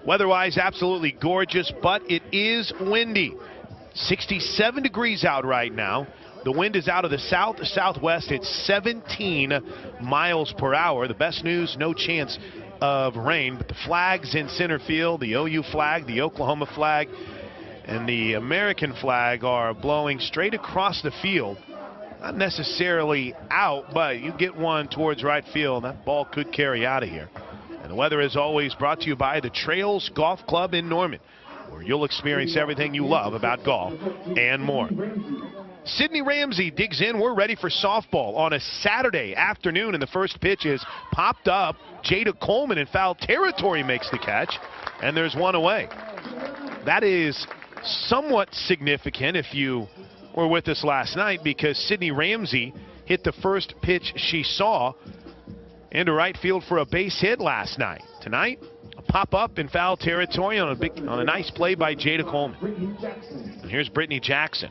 Weather-wise, absolutely gorgeous, but it is windy. 67 degrees out right now. The wind is out of the south-southwest. It's 17 miles per hour. The best news, no chance of rain, but the flags in center field, the OU flag, the Oklahoma flag, and the American flag are blowing straight across the field. Not necessarily out, but you get one towards right field, that ball could carry out of here. And the weather is always brought to you by the Trails Golf Club in Norman, where you'll experience everything you love about golf and more. Sidney Ramsey digs in. We're ready for softball on a Saturday afternoon, and the first pitch is popped up. Jada Coleman in foul territory makes the catch, and there's one away. That is somewhat significant if you were with us last night, because Sidney Ramsey hit the first pitch she saw into right field for a base hit last night. Tonight, a pop-up in foul territory on a nice play by Jada Coleman. And here's Brittany Jackson.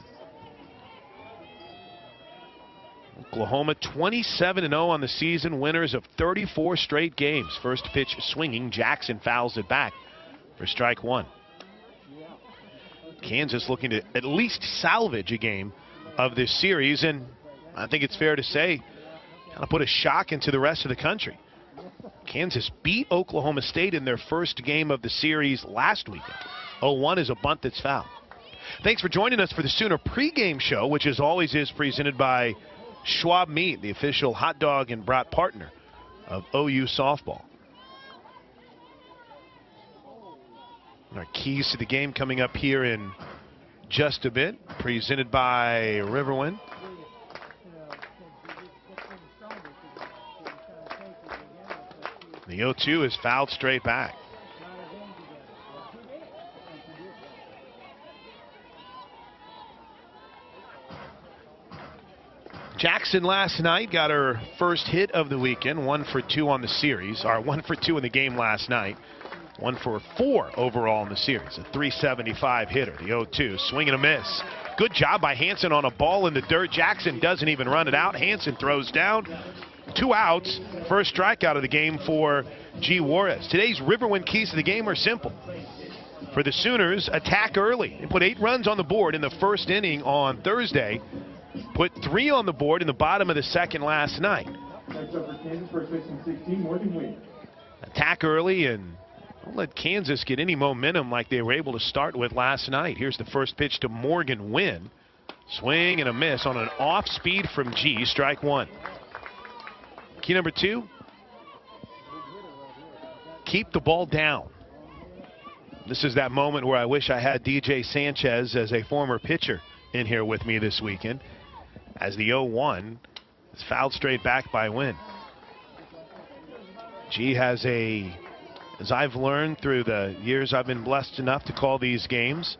Oklahoma 27-0 on the season, winners of 34 straight games. First pitch swinging, Jackson fouls it back for strike one. Kansas looking to at least salvage a game of this series, and I think it's fair to say kind of put a shock into the rest of the country. Kansas beat Oklahoma State in their first game of the series last weekend. 0-1 is a bunt that's fouled. Thanks for joining us for the Sooner pregame show, which as always is presented by Schwab Meat, the official hot dog and brat partner of OU softball. And our keys to the game coming up here in just a bit, presented by Riverwind. The 0-2 is fouled straight back. Jackson last night got her first hit of the weekend, 1 for 2 on the series, or 1 for 2 in the game last night. 1 for 4 overall in the series, a .375 hitter. The 0-2, swing and a miss. Good job by Hansen on a ball in the dirt. Jackson doesn't even run it out. Hansen throws down. 2 outs, first strikeout of the game for G. Juarez. Today's Riverwind keys to the game are simple. For the Sooners, attack early. They put 8 runs on the board in the first inning on Thursday. Put 3 on the board in the bottom of the second last night. Attack early and don't let Kansas get any momentum like they were able to start with last night. Here's the first pitch to Morgan Wynn. Swing and a miss on an off speed from G. Strike one. Key number 2, keep the ball down. This is that moment where I wish I had DJ Sanchez as a former pitcher in here with me this weekend, as the 0-1 is fouled straight back by Wynn. G has as I've learned through the years I've been blessed enough to call these games,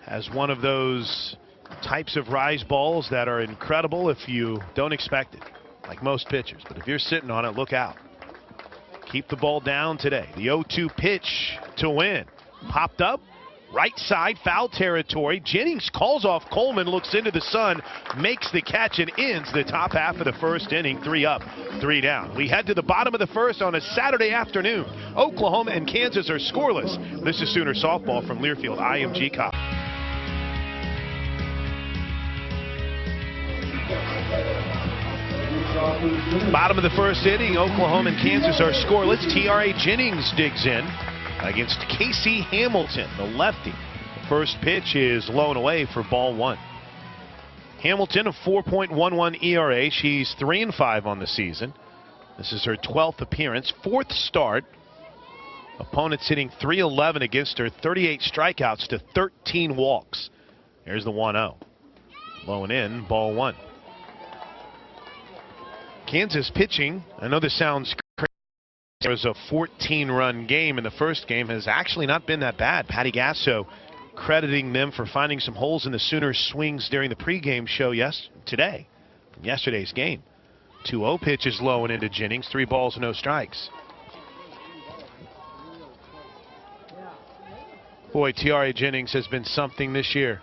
has one of those types of rise balls that are incredible if you don't expect it, like most pitchers. But if you're sitting on it, look out. Keep the ball down today. The 0-2 pitch to Wynn. Popped up, right side, foul territory. Jennings calls off Coleman, looks into the sun, makes the catch, and ends the top half of the first inning. 3 up, 3 down. We head to the bottom of the first on a Saturday afternoon. Oklahoma and Kansas are scoreless. This is Sooner softball from Learfield IMG Cop. Bottom of the first inning, Oklahoma and Kansas are scoreless. T.R.A. Jennings digs in against Casey Hamilton, the lefty. The first pitch is low and away for ball 1. Hamilton, a 4.11 ERA. She's 3-5 on the season. This is her 12th appearance, 4th start. Opponents hitting .311 against her, 38 strikeouts to 13 walks. Here's the 1-0. Low and in, ball 1. Kansas pitching, I know this sounds crazy. There was a 14-run game in the first game, has actually not been that bad. Patty Gasso crediting them for finding some holes in the Sooners' swings during the pregame show today, from yesterday's game. 2-0 pitch is low and into Jennings, 3 balls, no strikes. Boy, T.R.A. Jennings has been something this year.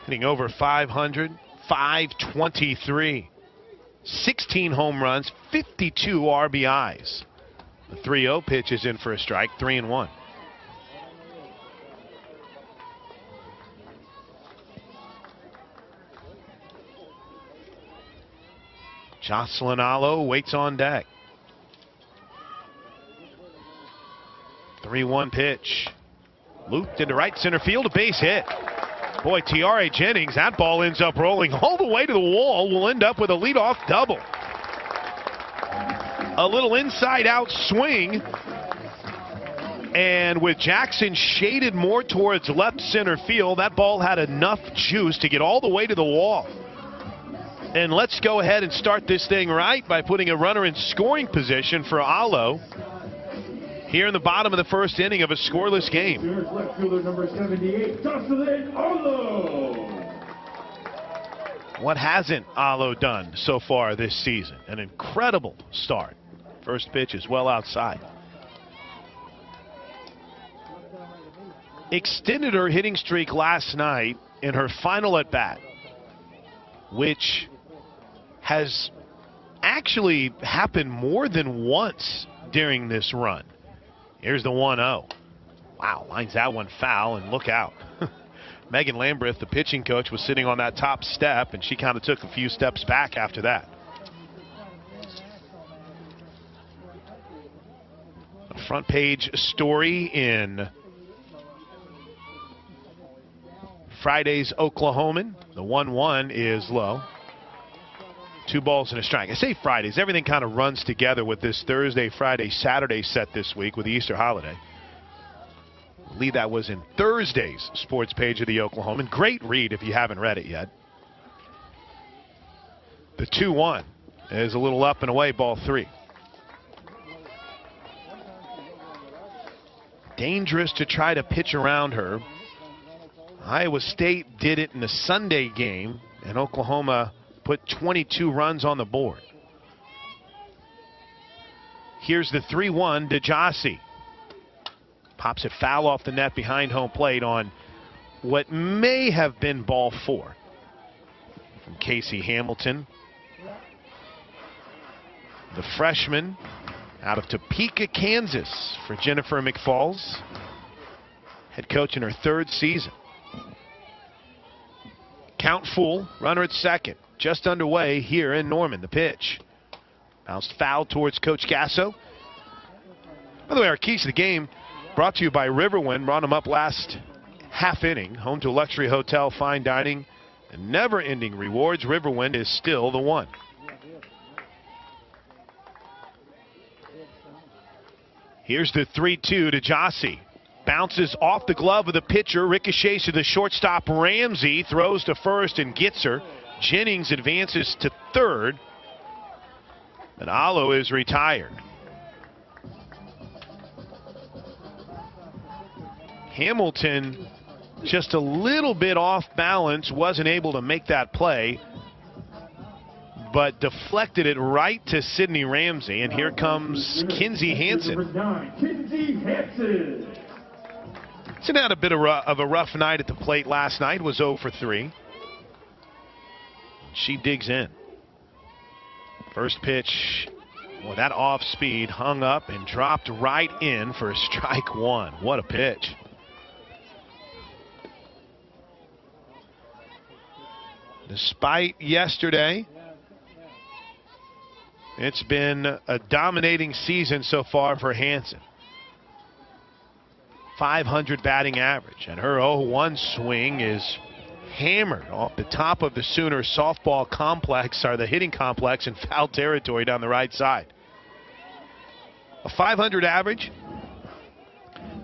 Hitting over 500, 523. 16 home runs, 52 RBIs. The 3-0 pitch is in for a strike, 3-1. Jocelyn Alo waits on deck. 3-1 pitch. Looped into right center field, a base hit. Boy, Tiare Jennings, that ball ends up rolling all the way to the wall. Will end up with a leadoff double. A little inside-out swing. And with Jackson shaded more towards left center field, that ball had enough juice to get all the way to the wall. And let's go ahead and start this thing right by putting a runner in scoring position for Alo here in the bottom of the first inning of a scoreless game. Here's left fielder number 78, Jocelyn Alo. What hasn't Alo done so far this season? An incredible start. First pitch is well outside. Extended her hitting streak last night in her final at bat, which has actually happened more than once during this run. Here's the 1-0. Wow, lines that one foul, and look out. Megan Lambreth, the pitching coach, was sitting on that top step, and she kind of took a few steps back after that. A front page story in Friday's Oklahoman. The 1-1 is low. 2 balls and a strike. I say Fridays. Everything kind of runs together with this Thursday, Friday, Saturday set this week with the Easter holiday. I believe that was in Thursday's sports page of the Oklahoman. Great read if you haven't read it yet. The 2-1 is a little up and away, ball 3. Dangerous to try to pitch around her. Iowa State did it in the Sunday game, and Oklahoma put 22 runs on the board. Here's the 3-1 to Jossie. Pops it foul off the net behind home plate on what may have been ball 4 from Casey Hamilton. The freshman out of Topeka, Kansas for Jennifer McFalls. Head coach in her 3rd season. Count full, runner at second. Just underway here in Norman. The pitch. Bounced foul towards Coach Gasso. By the way, our keys to the game brought to you by Riverwind. Brought them up last half inning. Home to luxury hotel, fine dining, and never-ending rewards. Riverwind is still the one. Here's the 3-2 to Jossie. Bounces off the glove of the pitcher. Ricochets to the shortstop. Ramsey throws to first and gets her. Jennings advances to 3rd. And Alo is retired. Hamilton just a little bit off balance. Wasn't able to make that play, but deflected it right to Sydney Ramsey. And here comes Kinsey Hansen. Hansen had a bit of a rough night at the plate last night. Was 0 for 3. She digs in. First pitch, well, that off speed hung up and dropped right in for a strike 1. What a pitch. Despite yesterday, it's been a dominating season so far for Hansen. .500 batting average, and her 0-1 swing is hammered off the top of the Sooner softball complex, or the hitting complex, in foul territory down the right side. A .500 average.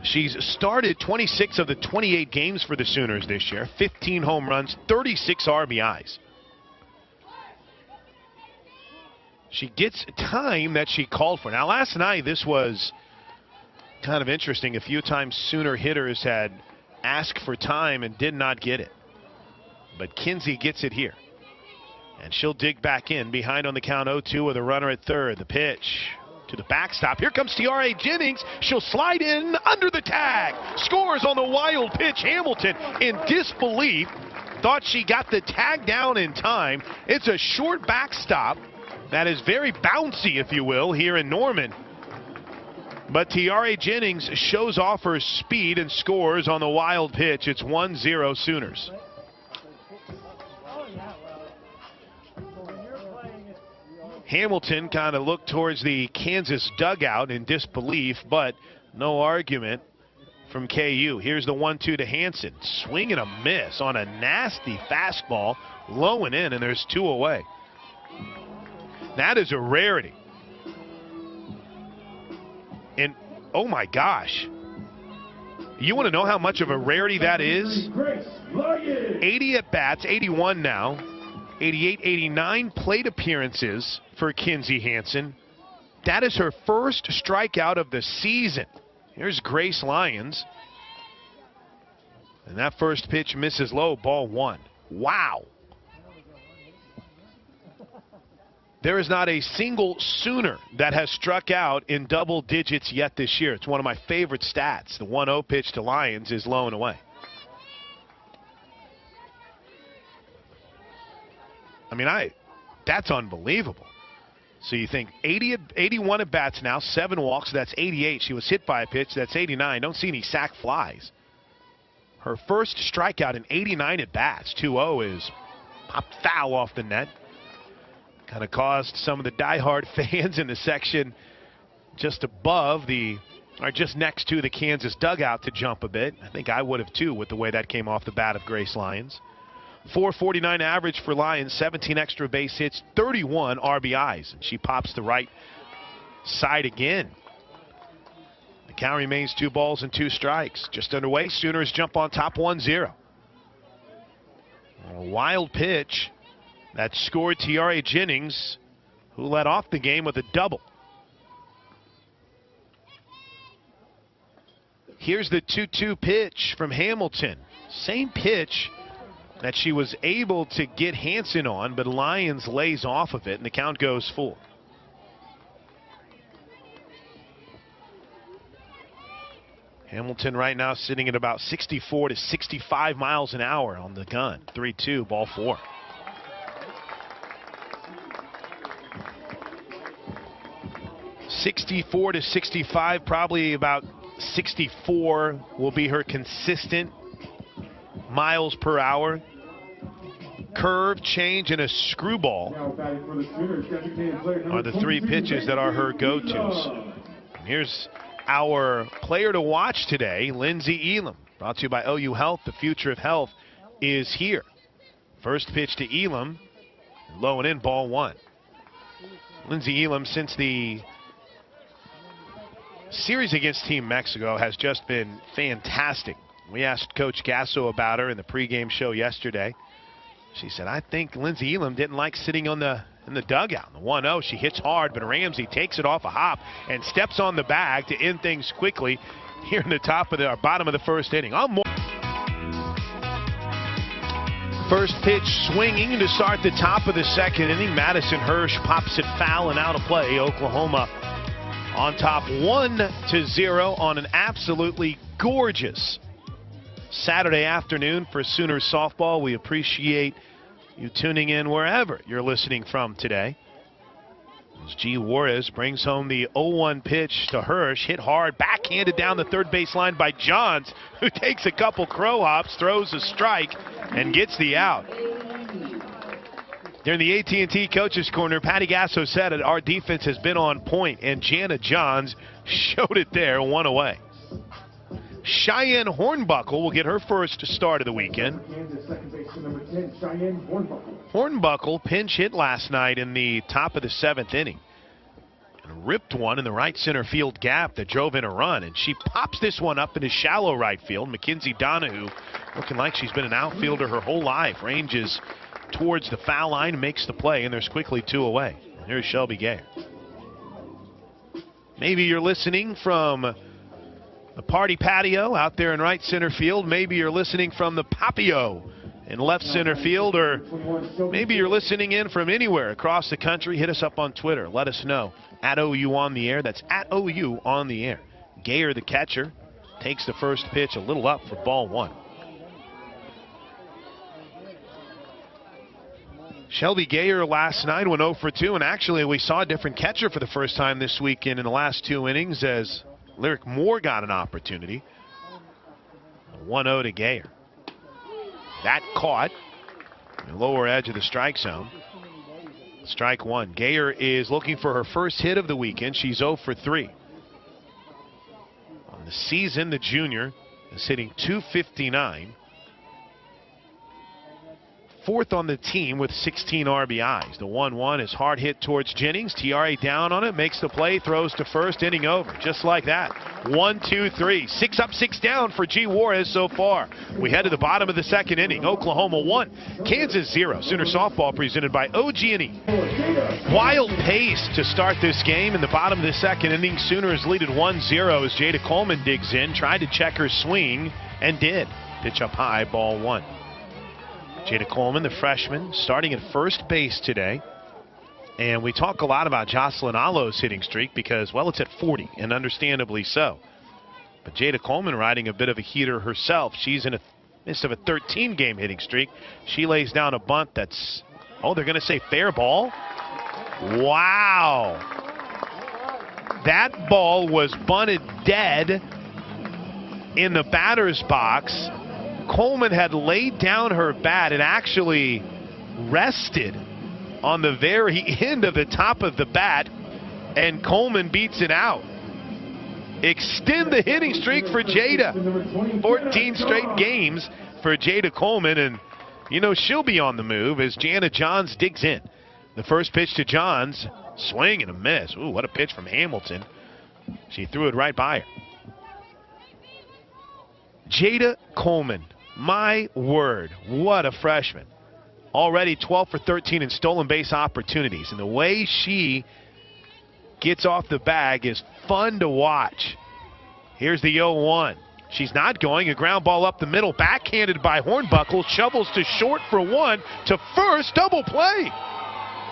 She's started 26 of the 28 games for the Sooners this year. 15 home runs, 36 RBIs. She gets time that she called for. Now, last night, this was kind of interesting. A few times Sooner hitters had asked for time and did not get it. But Kinsey gets it here. And she'll dig back in behind on the count 0-2 with a runner at 3rd. The pitch to the backstop. Here comes Tiare Jennings. She'll slide in under the tag. Scores on the wild pitch. Hamilton in disbelief. Thought she got the tag down in time. It's a short backstop that is very bouncy, if you will, here in Norman. But Tiare Jennings shows off her speed and scores on the wild pitch. It's 1-0 Sooners. Hamilton kind of looked towards the Kansas dugout in disbelief, but no argument from KU. Here's the 1-2 to Hansen. Swing and a miss on a nasty fastball, low and in, and there's 2 away. That is a rarity. And, oh my gosh. You want to know how much of a rarity that is? 80 at-bats, 81 now. 88, 89 plate appearances for Kinzie Hansen. That is her first strikeout of the season. Here's Grace Lyons. And that first pitch misses low, ball 1. Wow. There is not a single Sooner that has struck out in double digits yet this year. It's one of my favorite stats. The 1-0 pitch to Lyons is low and away. I mean, that's unbelievable. So you think 81 at bats now, 7 walks, that's 88. She was hit by a pitch, that's 89. Don't see any sac flies. Her first strikeout in 89 at bats, 2-0, is popped foul off the net. Kind of caused some of the diehard fans in the section just above or just next to the Kansas dugout to jump a bit. I think I would have too with the way that came off the bat of Grace Lyons. 449 average for Lyons, 17 extra base hits, 31 RBIs. And she pops the right side again. The count remains 2 balls and 2 strikes. Just underway, Sooners jump on top 1-0. A wild pitch that scored Tiare Jennings, who led off the game with a double. Here's the 2-2 pitch from Hamilton. Same pitch that she was able to get Hansen on, but Lyons lays off of it, and the count goes full. Hamilton right now sitting at about 64 to 65 miles an hour on the gun. 3-2, ball 4. .64 to 65, probably about 64 will be her consistent miles per hour. Curve, change, and a screwball are the 3 pitches that are her go-tos. Here's our player to watch today, Lindsey Elam. Brought to you by OU Health. The future of health is here. First pitch to Elam, low and in, ball 1. Lindsey Elam, since the series against Team Mexico, has just been fantastic. We asked Coach Gasso about her in the pregame show yesterday. She said, I think Lindsey Elam didn't like sitting in the dugout. The 1-0, she hits hard, but Ramsey takes it off a hop and steps on the bag to end things quickly here in the bottom of the first inning. First pitch swinging to start the top of the second inning. Madison Hirsch pops it foul and out of play. Oklahoma on top 1-0 on an absolutely gorgeous Saturday afternoon for Sooners softball. We appreciate you tuning in wherever you're listening from today. As G. Juarez brings home the 0-1 pitch to Hirsch, hit hard, backhanded down the third base line by Johns, who takes a couple crow hops, throws a strike, and gets the out. During the AT&T Coaches Corner, Patty Gasso said it, our defense has been on point, and Jana Johns showed it there, 1 away. Cheyenne Hornbuckle will get her first start of the weekend. Hornbuckle pinch hit last night in the top of the 7th inning. And ripped one in the right center field gap that drove in a run. And she pops this one up into shallow right field. Mackenzie Donahue, looking like she's been an outfielder her whole life, ranges towards the foul line, makes the play, and there's quickly 2 away. And here's Shelby Gayer. Maybe you're listening from the party patio out there in right center field. Maybe you're listening from the Papio in left center field, or maybe you're listening in from anywhere across the country. Hit us up on Twitter. Let us know. At OU on the air. That's at OU on the air. Gayer, the catcher, takes the first pitch a little up for ball 1. Shelby Gayer last night went 0 for 2, and actually we saw a different catcher for the first time this weekend in the last 2 innings, as Lyric Moore got an opportunity. 1-0 to Gayer. That caught the lower edge of the strike zone. Strike one. Gayer is looking for her first hit of the weekend. She's 0 for 3. On the season, the junior is hitting .259. Fourth on the team with 16 RBIs. The 1-1 is hard hit towards Jennings. TRA down on it, makes the play, throws to first, inning over. Just like that. 1, 2, 3. 6 up, 6 down for G. Juarez so far. We head to the bottom of the second inning. Oklahoma 1, Kansas 0. Sooner softball presented by OG&E. Wild pace to start this game in the bottom of the second inning. Sooners lead at 1-0 as Jada Coleman digs in, tried to check her swing, and did. Pitch up high, ball 1. Jada Coleman, the freshman, starting at first base today. And we talk a lot about Jocelyn Alo's hitting streak because, well, it's at 40, and understandably so. But Jada Coleman riding a bit of a heater herself. She's in the midst of a 13-game hitting streak. She lays down a bunt that's, oh, they're going to say fair ball? Wow. That ball was bunted dead in the batter's box. Coleman had laid down her bat and actually rested on the very end of the top of the bat, and Coleman beats it out. Extend the hitting streak for Jada. 14 straight games for Jada Coleman, and you know she'll be on the move as Jana Johns digs in. The first pitch to Johns, swing and a miss. Ooh, what a pitch from Hamilton. She threw it right by her. Jada Coleman. My word, what a freshman. Already 12 for 13 in stolen base opportunities. And the way she gets off the bag is fun to watch. Here's the 0-1. She's not going. A ground ball up the middle, backhanded by Hornbuckle. Shovels to short for 1, to first, double play.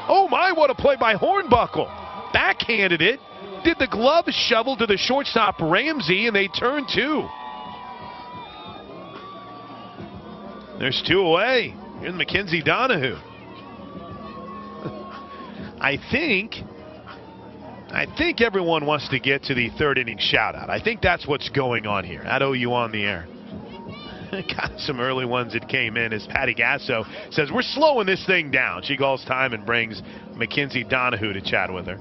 Oh my, what a play by Hornbuckle. Backhanded it. Did the glove shovel to the shortstop Ramsey, and they turn 2. There's 2 away. Here's Mackenzie Donahue. I think everyone wants to get to the third inning shutout. I think that's what's going on here at OU on the air. Got some early ones that came in as Patty Gasso says, we're slowing this thing down. She calls time and brings Mackenzie Donahue to chat with her.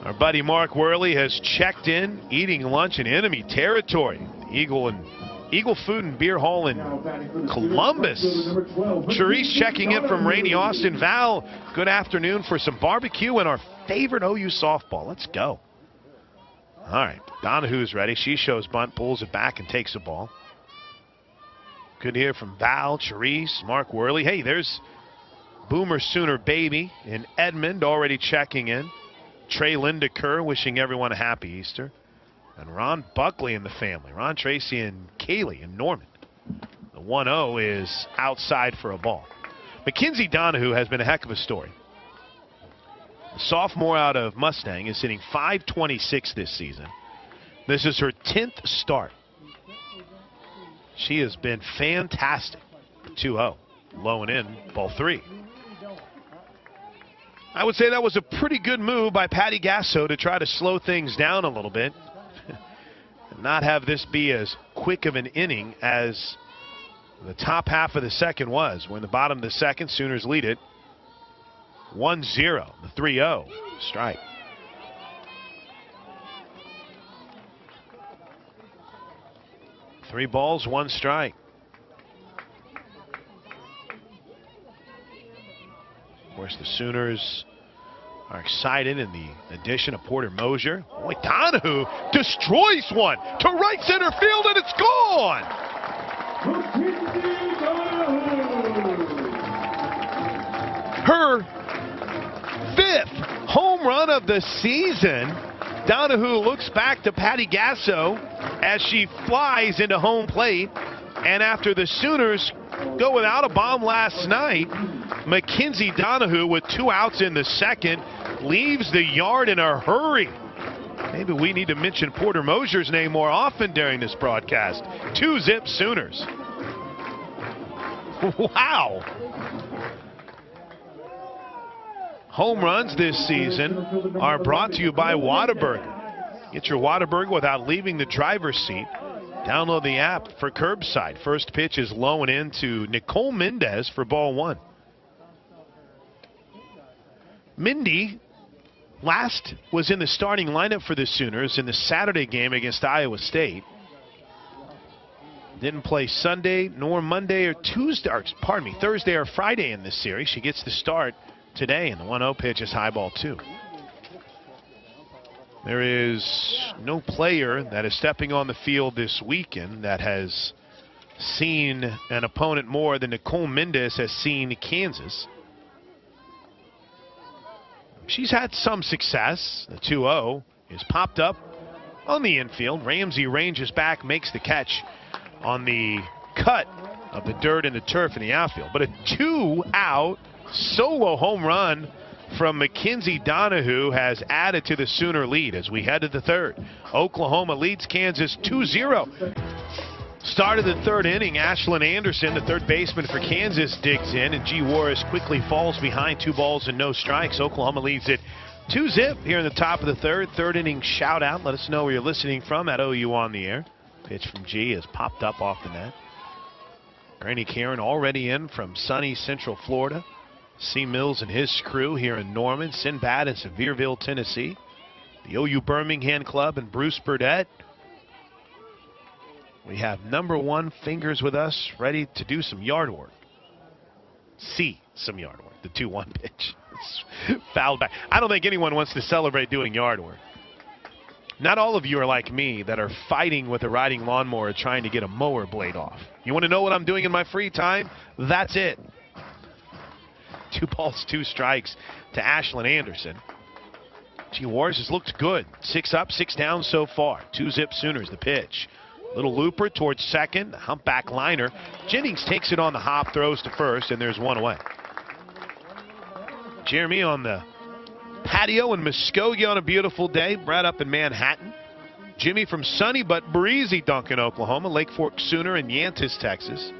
Our buddy Mark Worley has checked in, eating lunch in enemy territory. Eagle Food and Beer Hall in Columbus. Charisse checking in from rainy Austin. Val, good afternoon for some barbecue and our favorite OU softball. Let's go. All right, Donahue's ready. She shows bunt, pulls it back, and takes the ball. Good to hear from Val, Charisse, Mark Worley. Hey, there's Boomer Sooner Baby in Edmond already checking in. Trey Lindeker wishing everyone a happy Easter. And Ron Buckley and the family. Ron Tracy and Kaylee in Norman. The 1-0 is outside for a ball. Mackenzie Donahue has been a heck of a story. The sophomore out of Mustang is hitting .526 this season. This is her 10th start. She has been fantastic. 2-0. Low and in, ball 3. I would say that was a pretty good move by Patty Gasso to try to slow things down a little bit. Not have this be as quick of an inning as the top half of the second was. We're in the bottom of the second. Sooners lead it 1-0. The 3-0 strike. Three balls, 1 strike. Of course, the Sooners are excited in the addition of Porter Mosier. Boy, Donahue destroys one to right center field, and it's gone. Her 5th home run of the season. Donahue looks back to Patty Gasso as she flies into home plate. And after the Sooners go without a bomb last night, Mackenzie Donahue, with 2 outs in the second, leaves the yard in a hurry. Maybe we need to mention Porter Mosier's name more often during this broadcast. 2-zip Sooners. Wow. home runs this season are brought to you by Whataburger. Get your Whataburger without leaving the driver's seat. Download the app for curbside. First pitch is low and into Nicole Mendez for ball one. Mindy last was in the starting lineup for the Sooners in the Saturday game against Iowa State. Didn't play Sunday nor Monday or Tuesday, or pardon me, Thursday or Friday in this series. She gets the start today, and the 1-0 pitch is high ball two. There is no player that is stepping on the field this weekend that has seen an opponent more than Nicole Mendez has seen Kansas. She's had some success. The 2-0 is popped up on the infield. Ramsey ranges back, makes the catch on the cut of the dirt and the turf in the outfield. But a 2-out solo home run from Mackenzie Donahue has added to the Sooner lead as we head to the third. Oklahoma leads Kansas 2-0. Start of the third inning, Ashlyn Anderson, the third baseman for Kansas, digs in, and G. Warris quickly falls behind 2 balls and no strikes. Oklahoma leads it 2-0 here in the top of the third. Third inning shout out. Let us know where you're listening from at OU on the air. Pitch from G is popped up off the net. Granny Karen already in from sunny Central Florida. C. Mills and his crew here in Norman. Sinbad in Sevierville, Tennessee. The OU Birmingham Club and Bruce Burdett. We have number one Fingers with us, ready to do some yard work. See some yard work. The 2-1 pitch. It's fouled back. I don't think anyone wants to celebrate doing yard work. Not all of you are like me that are fighting with a riding lawnmower trying to get a mower blade off. You want to know what I'm doing in my free time? That's it. 2 balls, 2 strikes to Ashlyn Anderson. G. Warris has looked good. 6 up, 6 down so far. 2-0 Sooners, the pitch. Little looper towards second, humpback liner. Jennings takes it on the hop, throws to first, and there's 1 away. Jeremy on the patio in Muskogee on a beautiful day. Brad up in Manhattan. Jimmy from sunny but breezy Duncan, Oklahoma. Lake Fork Sooner in Yantis, Texas.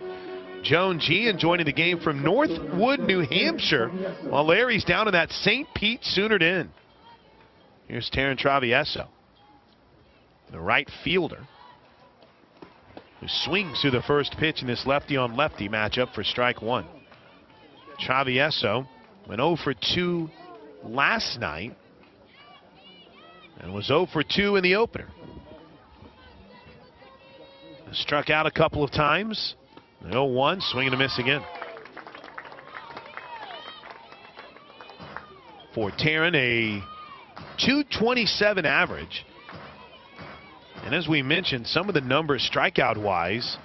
Joan G. enjoying the game from Northwood, New Hampshire, while Larry's down in that St. Pete Sooner Inn. Here's Taryn Travieso, the right fielder, who swings through the first pitch in this lefty-on-lefty matchup for strike 1. Travieso went 0 for 2 last night and was 0 for 2 in the opener. Struck out a couple of times. 0-1, swing and a miss again. For Taryn, a .227 average. And as we mentioned, some of the numbers strikeout-wise,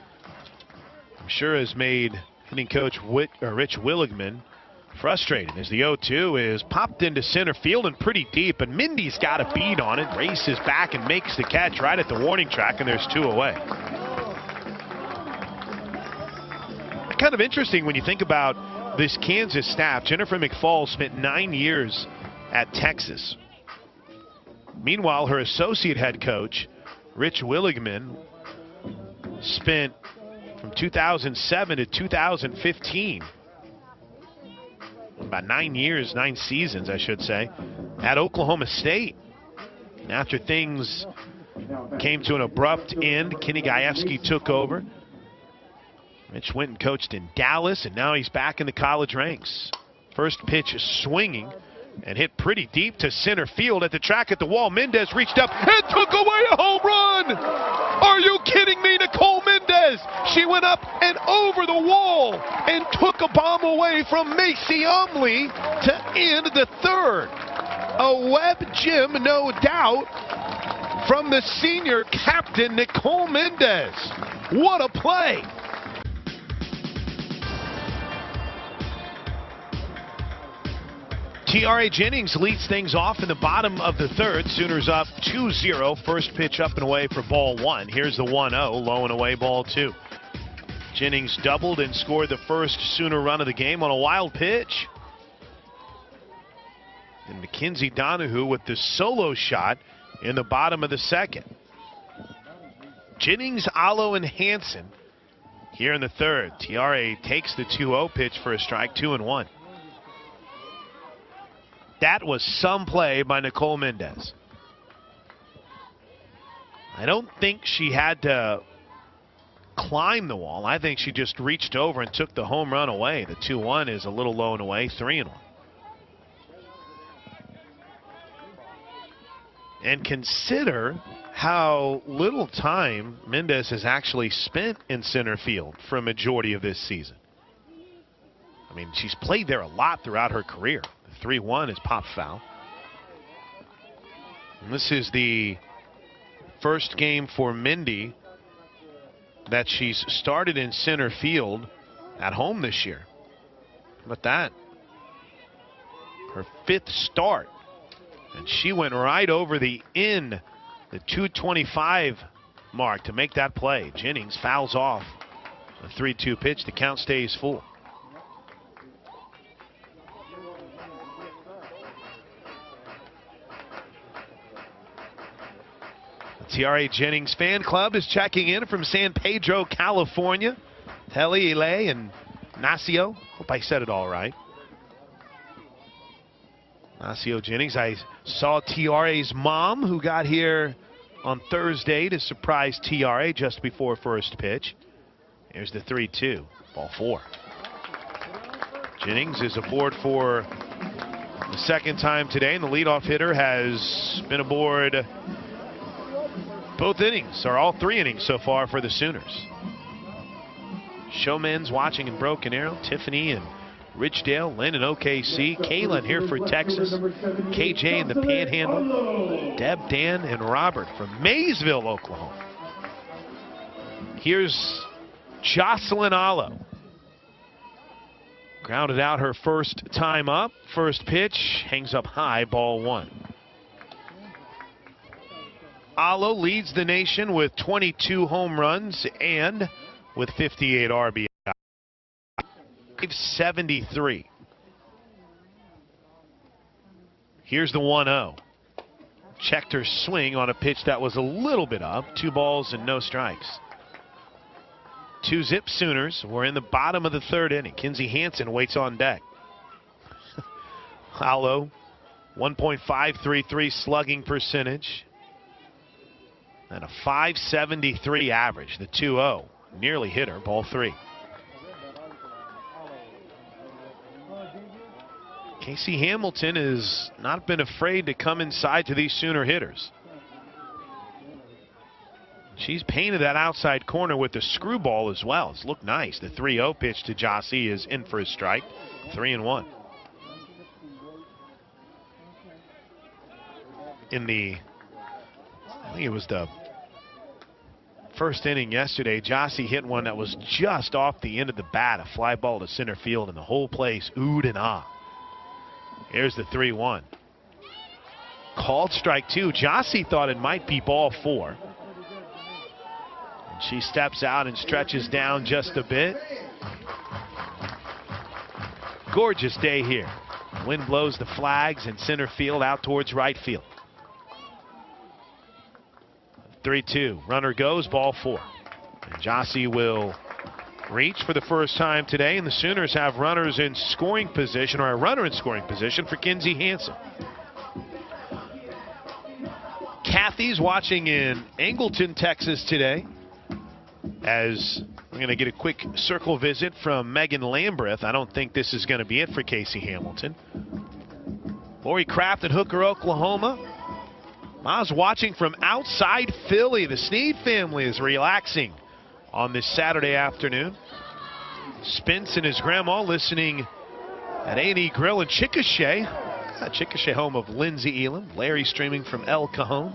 I'm sure has made hitting coach Rich Willigman frustrated, as the 0-2 is popped into center field and pretty deep, and Mindy's got a beat on it, races back and makes the catch right at the warning track, and there's 2 away. Kind of interesting when you think about this Kansas staff. Jennifer McFall spent 9 years at Texas. Meanwhile, her associate head coach, Rich Willigman, spent from 2007 to 2015, about 9 years, 9 seasons, I should say, at Oklahoma State. And after things came to an abrupt end, Kenny Gajewski took over. Rich went and coached in Dallas, and now he's back in the college ranks. First pitch is swinging and hit pretty deep to center field at the track at the wall. Mendez reached up and took away a home run. Are you kidding me? Nicole Mendez. She went up and over the wall and took a bomb away from Macy Umley to end the third. A web gem, no doubt, from the senior captain, Nicole Mendez. What a play. T.R.A. Jennings leads things off in the bottom of the third. Sooners up 2-0. First pitch up and away for ball 1. Here's the 1-0, low and away ball 2. Jennings doubled and scored the first Sooner run of the game on a wild pitch. And Mackenzie Donahue with the solo shot in the bottom of the second. Jennings, Allo, and Hansen here in the third. T.R.A. takes the 2-0 pitch for a strike, 2-1. That was some play by Nicole Mendez. I don't think she had to climb the wall. I think she just reached over and took the home run away. The 2-1 is a little low and away, 3-1. And consider how little time Mendez has actually spent in center field for a majority of this season. I mean, she's played there a lot throughout her career. The 3-1 is pop foul. And this is the first game for Mindy that she's started in center field at home this year. How about that? Her 5th start. And she went right over the 225 mark to make that play. Jennings fouls off a 3-2 pitch. The count stays full. The TRA Jennings fan club is checking in from San Pedro, California. Telly, Ile, and Nacio. Hope I said it all right. Nacio Jennings. I saw TRA's mom, who got here on Thursday to surprise TRA just before first pitch. Here's the 3-2, ball 4. Jennings is aboard for the second time today, and the leadoff hitter has been aboard both innings, or all 3 innings so far for the Sooners. Showmen's watching in Broken Arrow, Tiffany and Ridgedale, Lynn in OKC, Kaylin here for Texas, KJ in the Panhandle, Deb, Dan, and Robert from Maysville, Oklahoma. Here's Jocelyn Allo. Grounded out her first time up. First pitch, hangs up high, ball 1. Allo leads the nation with 22 home runs and with 58 RBI. 73. Here's the 1-0. Checked her swing on a pitch that was a little bit up. 2 balls and no strikes. 2-zip Sooners. We're in the bottom of the 3rd inning. Kinsey Hansen waits on deck. Allo, 1.533 slugging percentage. And a 573 average. The 2-0 nearly hit her. Ball 3. Casey Hamilton has not been afraid to come inside to these Sooner hitters. She's painted that outside corner with the screwball as well. It's looked nice. The 3-0 pitch to Jossie is in for a strike. 3-1. In the, I think it was the first inning yesterday, Jossie hit one that was just off the end of the bat. A fly ball to center field, and the whole place oohed and ah. Here's the 3-1. Called strike 2. Jossie thought it might be ball 4. And she steps out and stretches down just a bit. Gorgeous day here. Wind blows the flags in center field out towards right field. 3-2. Runner goes, ball 4. And Jossie will reach for the first time today, and the Sooners have runners in scoring position, or a runner in scoring position for Kinsey Hansen. Kathy's watching in Angleton, Texas today, as we're going to get a quick circle visit from Megan Lambreth. I don't think this is going to be it for Casey Hamilton. Lori Kraft in Hooker, Oklahoma. Miles watching from outside Philly. The Sneed family is relaxing on this Saturday afternoon. Spence and his grandma listening at A&E Grill in Chickasha. Chickasha, home of Lindsey Elam. Larry streaming from El Cajon.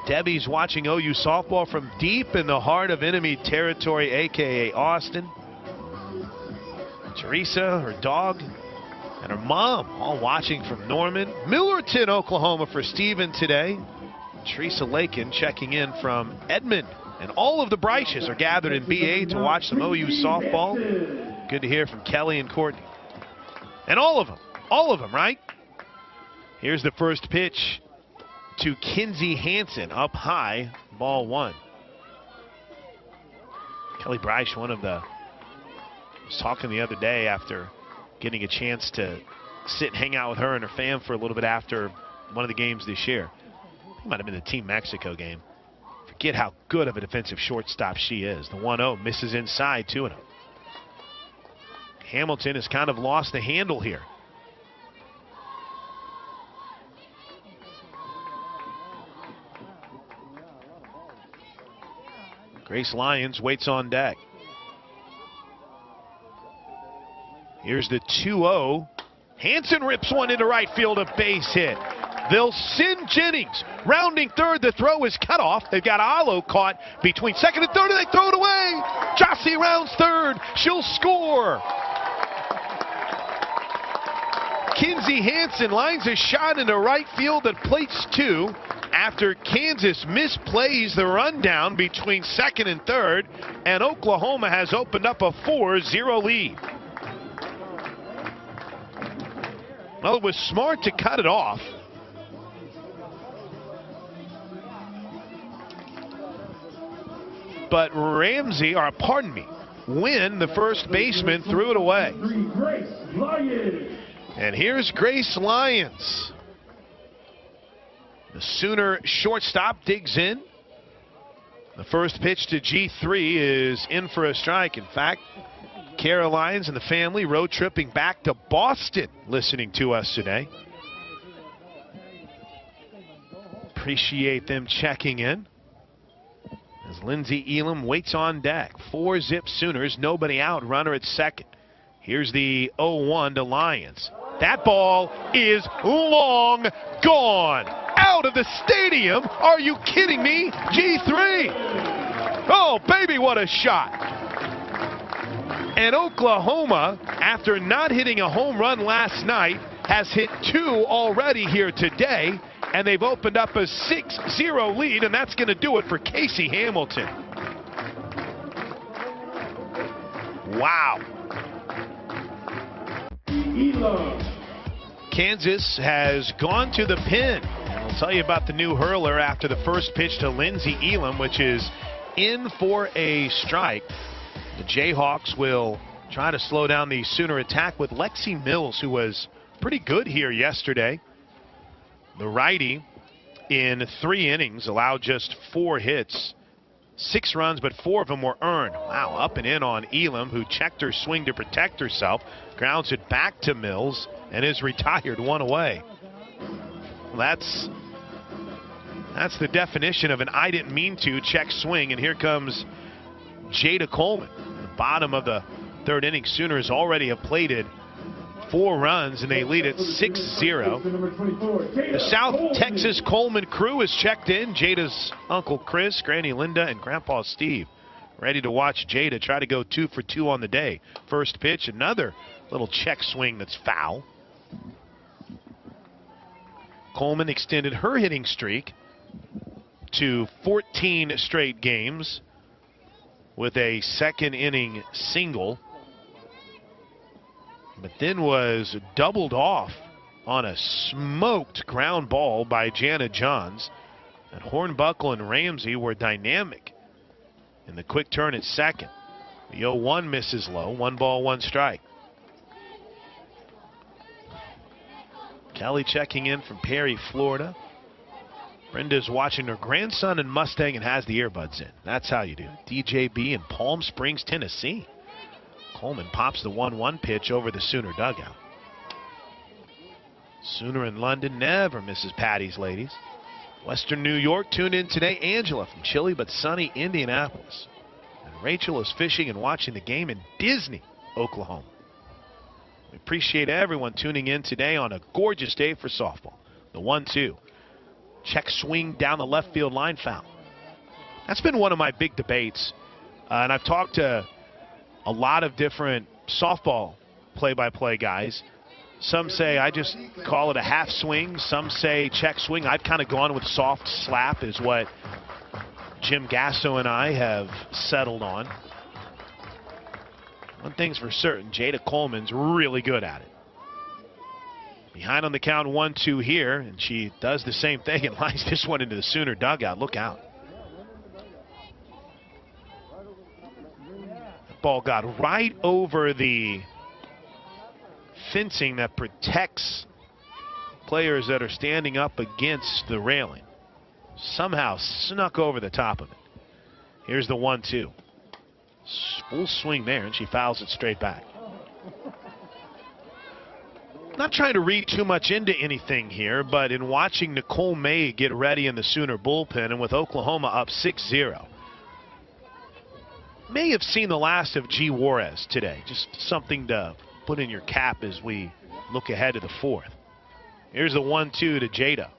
Debbie's watching OU softball from deep in the heart of enemy territory, a.k.a. Austin. Teresa, her dog, and her mom all watching from Norman. Millerton, Oklahoma for Steven today. Teresa Lakin checking in from Edmond. And all of the Breiches are gathered in BA to watch some OU softball. Good to hear from Kelly and Courtney. And all of them, right? Here's the first pitch to Kinsey Hansen, up high, ball 1. Kelly Breisch, was talking the other day after getting a chance to sit and hang out with her and her fam for a little bit after one of the games this year. It might have been the Team Mexico game. Forget how good of a defensive shortstop she is. The 1-0 misses inside, 2-0. Hamilton has kind of lost the handle here. Grace Lyons waits on deck. Here's the 2-0. Hanson rips one into right field, a base hit. They'll send Jennings. Rounding third, the throw is cut off. They've got Alo caught between second and third, and they throw it away. Jossie rounds third. She'll score. Kinsey Hanson lines a shot into right field at plates 2 after Kansas misplays the rundown between second and third, and Oklahoma has opened up a 4-0 lead. Well, it was smart to cut it off. But Wynn, the first baseman, threw it away. And here's Grace Lyons. The Sooner shortstop digs in. The first pitch to G3 is in for a strike. In fact, Kara Lyons and the family road tripping back to Boston listening to us today. Appreciate them checking in. As Lindsey Elam waits on deck. 4-zip Sooners, nobody out, runner at second. Here's the 0-1 to Lyons. That ball is long gone. Out of the stadium. Are you kidding me? G3. Oh, baby, what a shot. And Oklahoma, after not hitting a home run last night, has hit 2 already here today. And they've opened up a 6-0 lead, and that's going to do it for Casey Hamilton. Wow. Kansas has gone to the pin. And I'll tell you about the new hurler after the first pitch to Lindsey Elam, which is in for a strike. The Jayhawks will try to slow down the Sooner attack with Lexi Mills, who was pretty good here yesterday. The righty in 3 innings allowed just 4 hits, 6 runs, but 4 of them were earned. Wow, up and in on Elam, who checked her swing to protect herself, grounds it back to Mills, and is retired 1 away. Well, that's the definition of an I didn't mean to check swing, and here comes Jada Coleman. The bottom of the 3rd inning, Sooners already have plated 4 runs, and they lead at 6-0. The South Texas Coleman crew is checked in. Jada's Uncle Chris, Granny Linda, and Grandpa Steve ready to watch Jada try to go 2 for 2 on the day. First pitch, another little check swing that's foul. Coleman extended her hitting streak to 14 straight games with a 2nd inning single, but then was doubled off on a smoked ground ball by Jana Johns. And Hornbuckle and Ramsey were dynamic in the quick turn at second. The 0-1 misses low, 1 ball, 1 strike. Kelly checking in from Perry, Florida. Brenda's watching her grandson in Mustang and has the earbuds in. That's how you do. DJB in Palm Springs, Tennessee. Coleman pops the 1-1 pitch over the Sooner dugout. Sooner in London never misses Patty's ladies. Western New York tuned in today. Angela from chilly but sunny Indianapolis. And Rachel is fishing and watching the game in Disney, Oklahoma. We appreciate everyone tuning in today on a gorgeous day for softball. The 1-2. Check swing down the left field line, foul. That's been one of my big debates. And I've talked to a lot of different softball play-by-play guys. Some say I just call it a half swing. Some say check swing. I've kind of gone with soft slap is what Jim Gasso and I have settled on. One thing's for certain, Jada Coleman's really good at it. Behind on the count 1-2 here, and she does the same thing and lines this one into the Sooner dugout. Look out. Ball got right over the fencing that protects players that are standing up against the railing. Somehow snuck over the top of it. Here's the 1-2. Full swing there, and she fouls it straight back. Not trying to read too much into anything here, but in watching Nicole May get ready in the Sooner bullpen, and with Oklahoma up 6-0, may have seen the last of G. Juarez today. Just something to put in your cap as we look ahead to the fourth. Here's the 1-2 to Jada.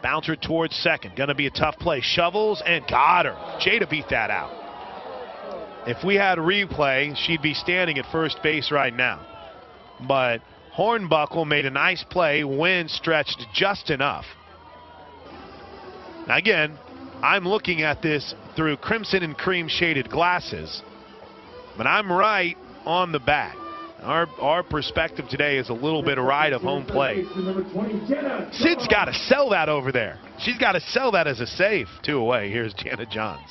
Bouncer towards second. Going to be a tough play. Shovels and got her. Jada beat that out. If we had a replay, she'd be standing at first base right now. But Hornbuckle made a nice play. Wind stretched just enough. Now again, I'm looking at this through crimson and cream shaded glasses, but I'm right on the bat. Our perspective today is a little bit of right of home plate. Sid's got to sell that over there. She's got to sell that as a save. 2 away. Here's Jana Johns.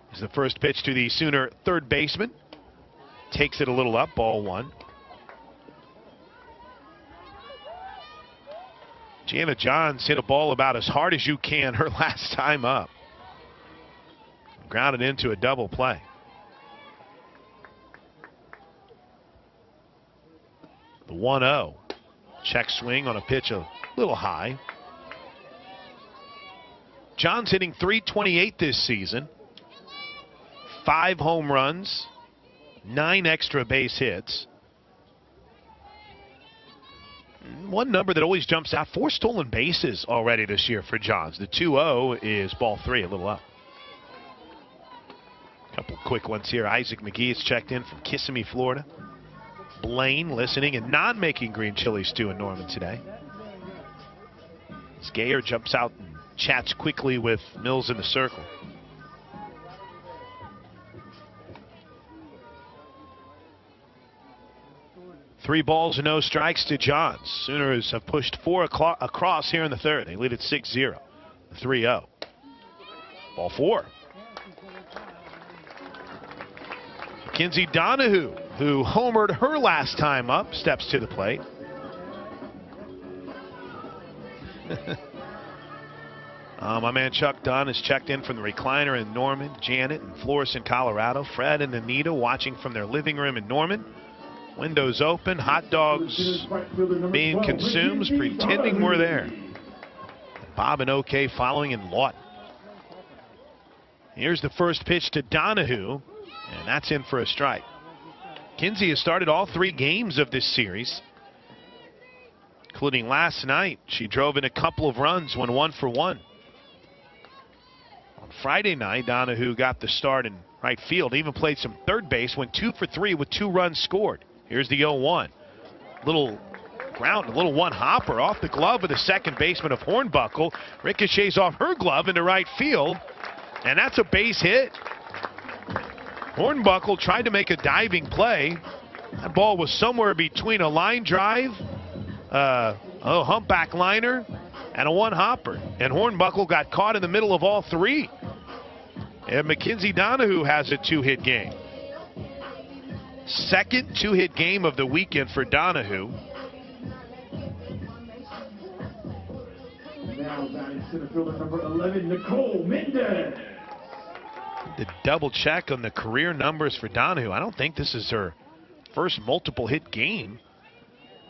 Here's the first pitch to the Sooner third baseman. Takes it a little up. Ball 1. Jana Johns hit a ball about as hard as you can her last time up. Grounded into a double play. The 1-0. Check swing on a pitch a little high. Johns hitting .328 this season. 5 home runs. 9 extra base hits. One number that always jumps out, 4 stolen bases already this year for Johns. The 2-0 is ball 3, a little up. Couple quick ones here. Isaac McGee is checked in from Kissimmee, Florida. Blaine listening and not making green chili stew in Norman today. Skayer jumps out and chats quickly with Mills in the circle. Three balls and no strikes to Johns. Sooners have pushed 4 across here in the third. They lead at 6-0. 3-0. Ball 4. Mackenzie Donahue, who homered her last time up, steps to the plate. My man Chuck Dunn is checked in from the recliner in Norman. Janet in Florissant, Colorado. Fred and Anita watching from their living room in Norman. Windows open, hot dogs being consumed, pretending we're there. Bob and OK following in Lawton. Here's the first pitch to Donahue, and that's in for a strike. Kinsey has started all 3 games of this series, including last night. She drove in a couple of runs, went 1 for 1. On Friday night, Donahue got the start in right field, even played some third base, went 2 for 3 with 2 runs scored. Here's the 0-1. Little ground, a little one hopper off the glove of the second baseman of Hornbuckle. Ricochets off her glove into right field, and that's a base hit. Hornbuckle tried to make a diving play. That ball was somewhere between a line drive, a humpback liner, and a one hopper. And Hornbuckle got caught in the middle of all 3. And Mackenzie Donahue has a 2-hit game. Second 2-hit game of the weekend for Donahue. Now batting center fielder number 11, Nicole Mendez. The double check on the career numbers for Donahue. I don't think this is her first multiple hit game,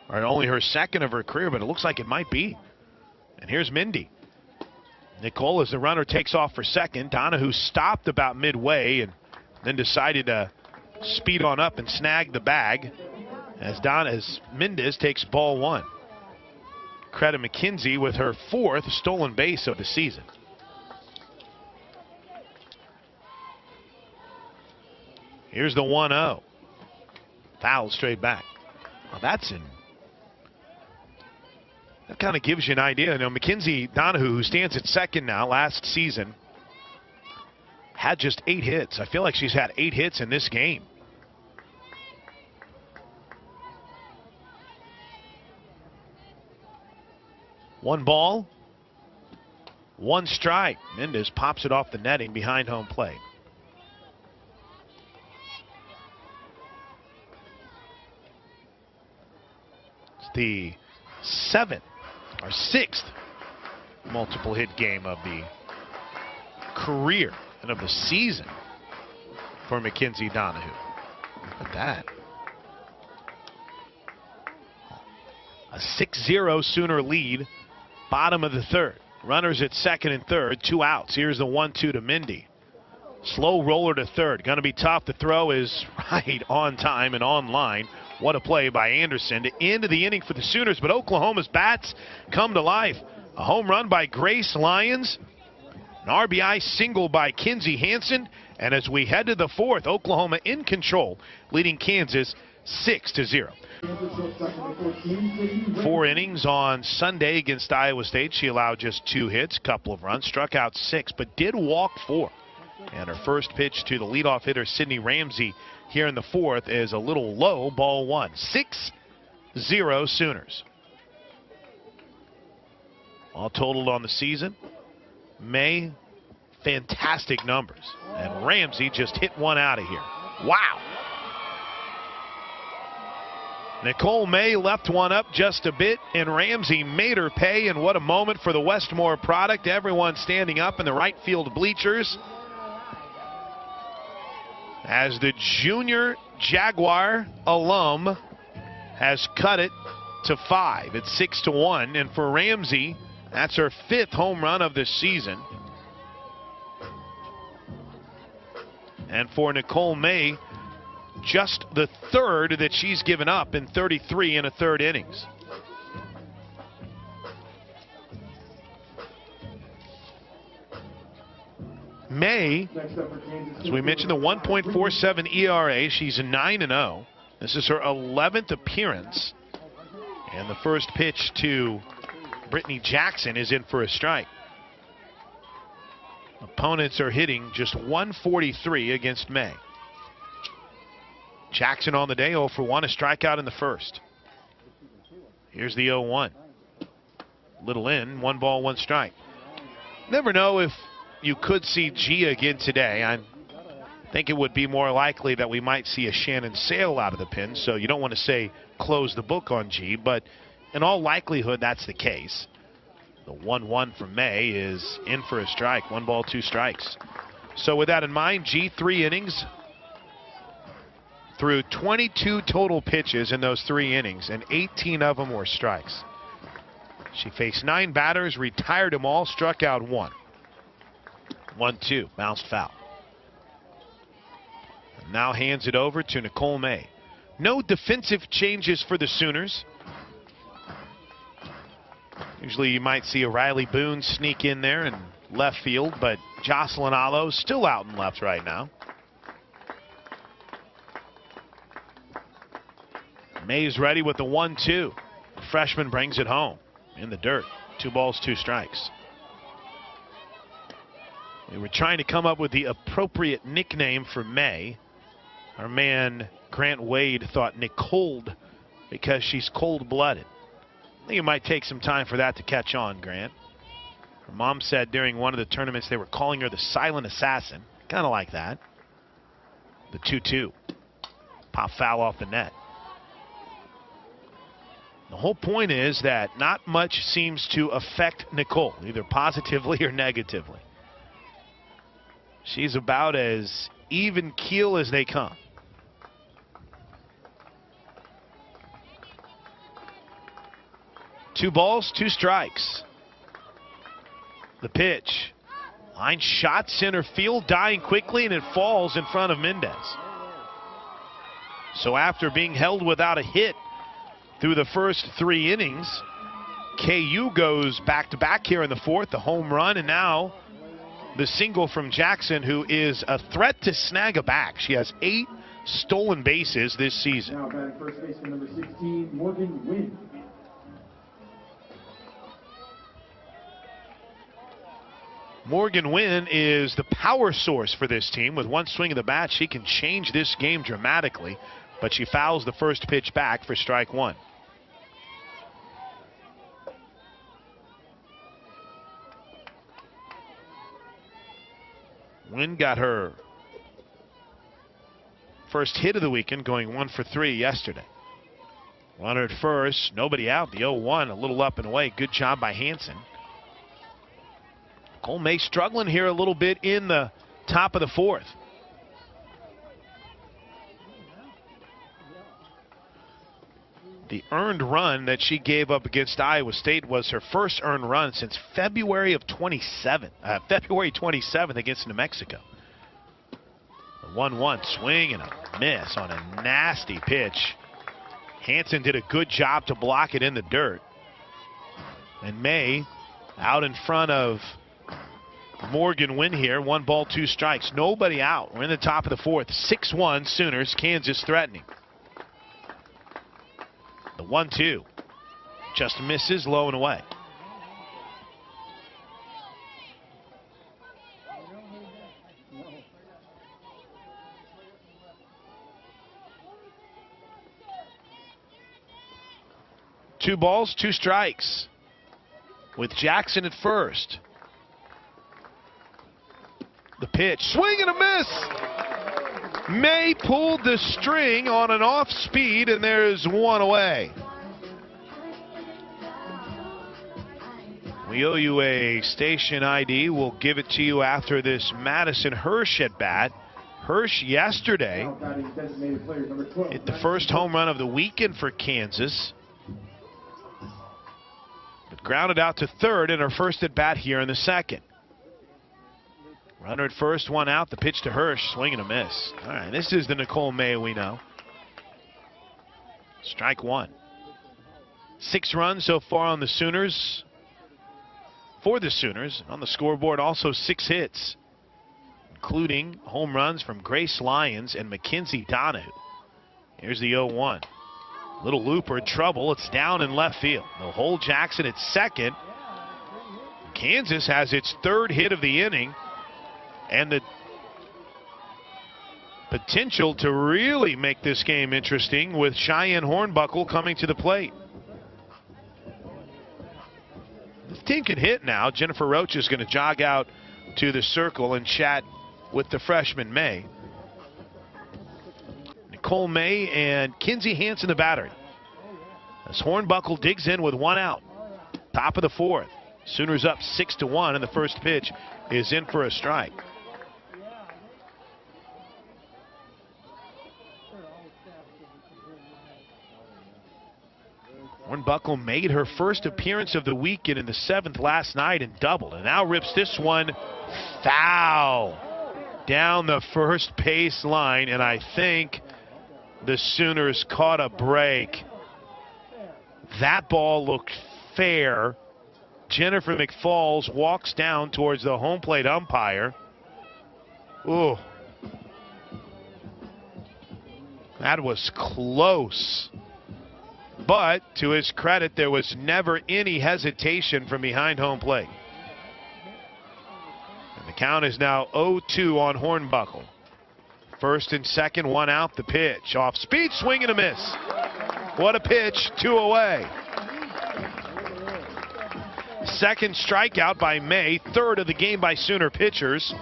or only her second of her career, but it looks like it might be. And here's Mindy. Nicole, as the runner takes off for second. Donahue stopped about midway and then decided to speed on up and snag the bag as Mendez takes ball 1. Credit McKenzie with her 4th stolen base of the season. Here's the 1-0. Foul straight back. Well, that's in. That kind of gives you an idea. You know, Mackenzie Donahue, who stands at second now, last season had just 8 hits. I feel like she's had 8 hits in this game. One ball, 1 strike. Mendez pops it off the netting behind home plate. the sixth multiple hit game of the career and of the season for Mackenzie Donahue. Look at that. A 6-0 Sooner lead, bottom of the third. Runners at second and third, 2 outs. Here's the 1-2 to Mindy. Slow roller to third. Going to be tough. The throw is right on time and on line. What a play by Anderson to end the inning for the Sooners. But Oklahoma's bats come to life. A home run by Grace Lyons. An RBI single by Kinsey Hansen. And as we head to the fourth, Oklahoma in control, leading Kansas 6-0. 4 innings on Sunday against Iowa State. She allowed just 2 hits, couple of runs, struck out 6, but did walk 4. And her first pitch to the leadoff hitter, Sydney Ramsey, here in the fourth is a little low, ball 1. 6-0 Sooners. All totaled on the season. May, fantastic numbers. And Ramsey just hit one out of here. Wow. Nicole May left one up just a bit, and Ramsey made her pay. And what a moment for the Westmore product. Everyone standing up in the right field bleachers as the junior Jaguar alum has cut it to 5. It's 6-1. And for Ramsey, that's her 5th home run of the season. And for Nicole May, just the 3rd that she's given up in 33 in a 3rd innings. May, as we mentioned, the 1.47 ERA. She's 9-0. This is her 11th appearance. And the first pitch to Brittany Jackson is in for a strike. Opponents are hitting just 143 against May. Jackson on the day, 0 for 1, a strikeout in the first. Here's the 0-1. Little in, 1 ball, 1 strike. Never know if you could see Gia again today. I think it would be more likely that we might see a Shannon Sale out of the pen, so you don't want to say close the book on G, but in all likelihood that's the case. The 1-1 from May is in for a strike, 1 ball, 2 strikes. So with that in mind, G 3 innings, threw 22 total pitches in those 3 innings, and 18 of them were strikes. She faced 9 batters, retired them all, struck out 1. 1-2, bounced foul. And now hands it over to Nicole May. No defensive changes for the Sooners. Usually you might see a Riley Boone sneak in there in left field, but Jocelyn Alo still out in left right now. May's ready with the 1-2. The freshman brings it home in the dirt. 2 balls, 2 strikes. We were trying to come up with the appropriate nickname for May. Our man Grant Wade thought Nicole because she's cold-blooded. I think it might take some time for that to catch on, Grant. Her mom said during one of the tournaments they were calling her the silent assassin. Kind of like that. The 2-2. Pop foul off the net. The whole point is that not much seems to affect Nicole, either positively or negatively. She's about as even keel as they come. Two balls, 2 strikes. The pitch. Line shot center field, dying quickly, and it falls in front of Mendez. So after being held without a hit through the first 3 innings, KU goes back-to-back here in the fourth, the home run, and now the single from Jackson, who is a threat to snag a back. She has 8 stolen bases this season. Now batting first baseman number 16, Morgan Wynn. Morgan Wynn is the power source for this team. With one swing of the bat, she can change this game dramatically, but she fouls the first pitch back for strike 1. Wynn got her first hit of the weekend, going 1 for 3 yesterday. Runner at first, nobody out. The 0-1, a little up and away. Good job by Hansen. Nicole May struggling here a little bit in the top of the fourth. The earned run that she gave up against Iowa State was her first earned run since February 27th against New Mexico. The 1-1 swing and a miss on a nasty pitch. Hansen did a good job to block it in the dirt. And May out in front of Morgan Wynn here. 1 ball, 2 strikes. Nobody out. We're in the top of the fourth. 6-1 Sooners. Kansas threatening. The 1-2 just misses, low and away. Two balls, 2 strikes with Jackson at first. The pitch, swing and a miss. May pulled the string on an off speed, and there's 1 away. We owe you a station ID. We'll give it to you after this Madison Hirsch at bat. Hirsch yesterday hit the first home run of the weekend for Kansas, but grounded out to third in her first at bat here in the second. Runner at first, 1 out. The pitch to Hirsch, swing and a miss. All right, this is the Nicole May we know. Strike 1. 6 runs so far on the Sooners. For the Sooners on the scoreboard, also 6 hits, including home runs from Grace Lyons and Mackenzie Donahue. Here's the 0-1. Little looper, trouble. It's down in left field. They'll hold Jackson at second. Kansas has its 3rd hit of the inning, and the potential to really make this game interesting with Cheyenne Hornbuckle coming to the plate. The team can hit now. Jennifer Roach is going to jog out to the circle and chat with the freshman May. Nicole May and Kinsey Hansen the battery. As Hornbuckle digs in with 1 out. Top of the fourth. Sooners up 6-1, and the first pitch is in for a strike. Hornbuckle made her first appearance of the weekend in the 7th last night and doubled, and now rips this one foul down the first base line, and I think the Sooners caught a break. That ball looked fair. Jennifer McFalls walks down towards the home plate umpire. Ooh. That was close. But to his credit, there was never any hesitation from behind home plate. And the count is now 0-2 on Hornbuckle. First and second, 1 out. The pitch. Off speed, swing and a miss. What a pitch, 2 away. Second strikeout by May, 3rd of the game by Sooner pitchers.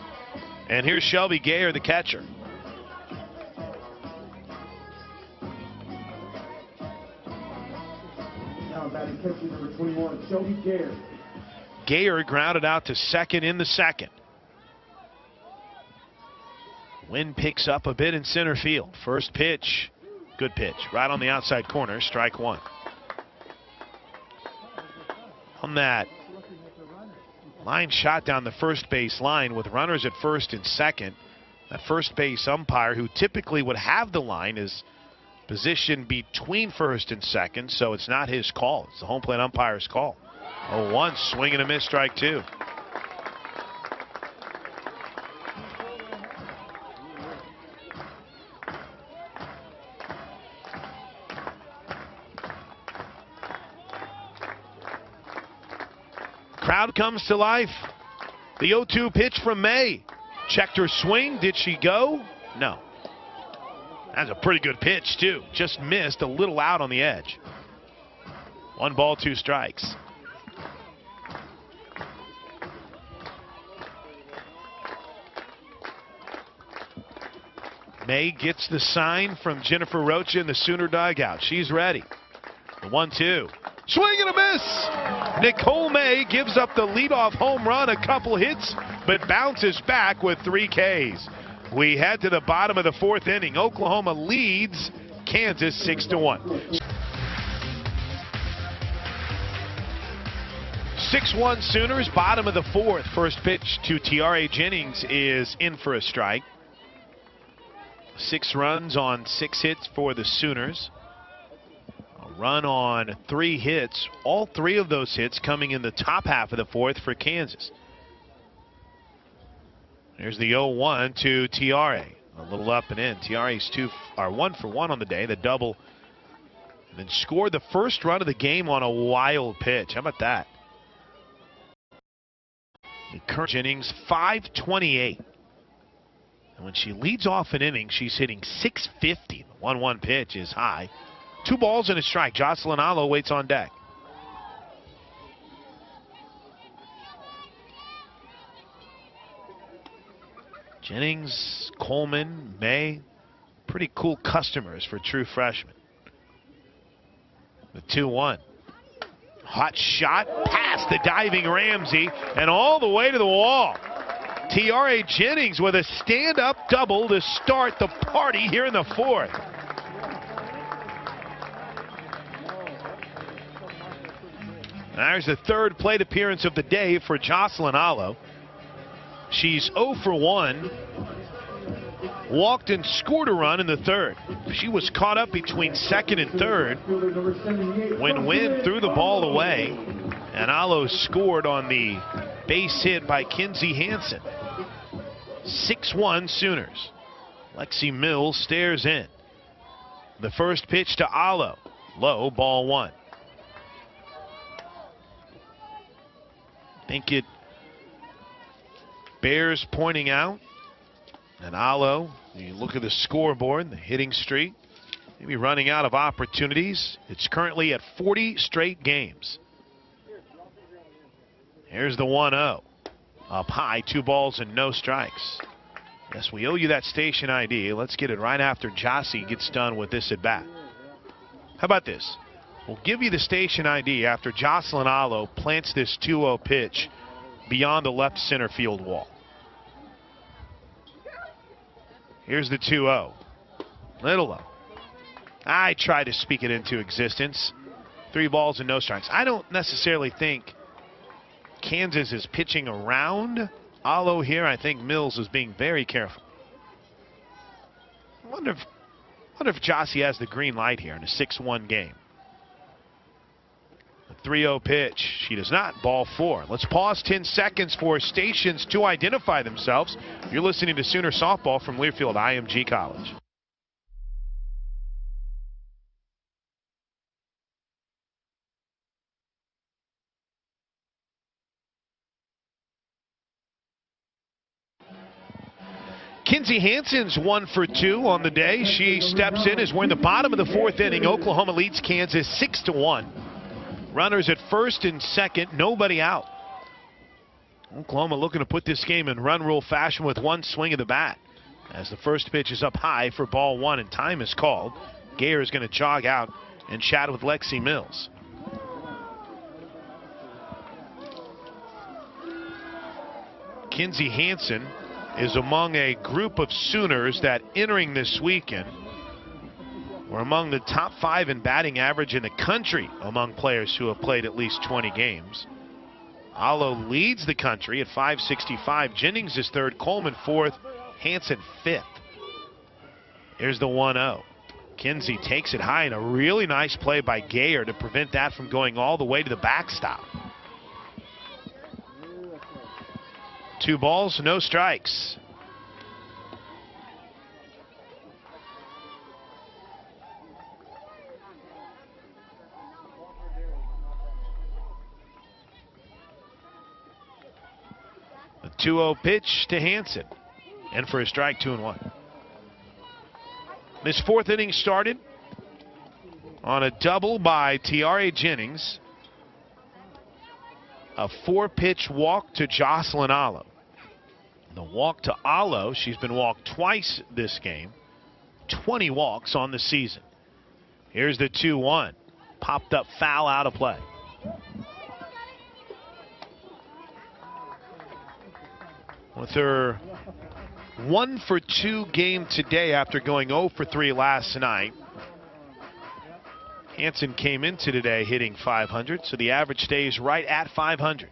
And here's Shelby Gayer, the catcher. Number 21, Shelby Gayer. Gayer grounded out to second in the second. Wind picks up a bit in center field. First pitch, good pitch, right on the outside corner, strike 1. On that line shot down the first base line with runners at first and second, that first base umpire, who typically would have the line, is positioned between first and second, so it's not his call. It's the home plate umpire's call. 0-1, swing and a miss, strike 2. Crowd comes to life. The 0-2 pitch from May. Checked her swing. Did she go? No. That's a pretty good pitch, too. Just missed, a little out on the edge. 1 ball, 2 strikes. May gets the sign from Jennifer Rocha in the Sooner dugout. She's ready. The 1-2. Swing and a miss. Nicole May gives up the leadoff home run, a couple hits, but bounces back with 3 Ks. We head to the bottom of the 4th inning. Oklahoma leads Kansas 6-1. 6-1 Sooners, bottom of the 4th. First pitch to Tiare Jennings is in for a strike. 6 runs on 6 hits for the Sooners. A run on 3 hits. All 3 of those hits coming in the top half of the 4th for Kansas. There's the 0-1 to Tiare. A little up and in. Tiare's 1 for 1 on the day. The double. And then scored the first run of the game on a wild pitch. How about that? The current innings, 528. And when she leads off an inning, she's hitting 650. The 1-1 pitch is high. 2 balls and a strike. Jocelyn Alo waits on deck. Jennings, Coleman, May, pretty cool customers for true freshmen. The 2-1. Hot shot past the diving Ramsey and all the way to the wall. Tiare Jennings with a stand-up double to start the party here in the 4th. There's the 3rd plate appearance of the day for Jocelyn Alo. She's 0 for 1. Walked and scored a run in the 3rd. She was caught up between 2nd and 3rd when Wynn threw the ball away, and Alo scored on the base hit by Kinsey Hansen. 6-1 Sooners. Lexi Mills stares in. The first pitch to Alo. Low, ball 1. I think it bears pointing out. And Alo, you look at the scoreboard, the hitting streak, maybe running out of opportunities. It's currently at 40 straight games. Here's the 1-0. Up high, 2 balls and no strikes. Yes, we owe you that station ID. Let's get it right after Jossie gets done with this at bat. How about this? We'll give you the station ID after Jocelyn Alo plants this 2-0 pitch beyond the left center field wall. Here's the 2-0. Little low. I try to speak it into existence. 3 balls and no strikes. I don't necessarily think Kansas is pitching around Alo here. I think Mills is being very careful. I wonder if Jossie has the green light here in a 6-1 game. The 3-0 pitch. She does not. Ball 4. Let's pause 10 seconds for stations to identify themselves. You're listening to Sooner Softball from Learfield IMG College. Kinsey Hansen's 1 for 2 on the day. She steps in as we're in the bottom of the 4th inning. Oklahoma leads Kansas 6-1. Runners at 1st and 2nd, nobody out. Oklahoma looking to put this game in run rule fashion with 1 swing of the bat. As the first pitch is up high for ball 1 and time is called. Gayer is going to jog out and chat with Lexi Mills. Kinsey Hansen is among a group of Sooners that entering this weekend were among the top 5 in batting average in the country among players who have played at least 20 games. Alo leads the country at 565. Jennings is 3rd, Coleman 4th, Hansen 5th. Here's the 1-0. Kinsey takes it high, and a really nice play by Gayer to prevent that from going all the way to the backstop. 2 balls, no strikes. The 2-0 pitch to Hansen. And for a strike, 2-1. This 4th inning started on a double by Tiare Jennings. A 4-pitch walk to Jocelyn Alo. The walk to Alo, she's been walked twice this game. 20 walks on the season. Here's the 2-1. Popped up foul, out of play. With her 1 for 2 game today after going 0 for 3 last night, Hansen came into today hitting .500, so the average stays right at .500.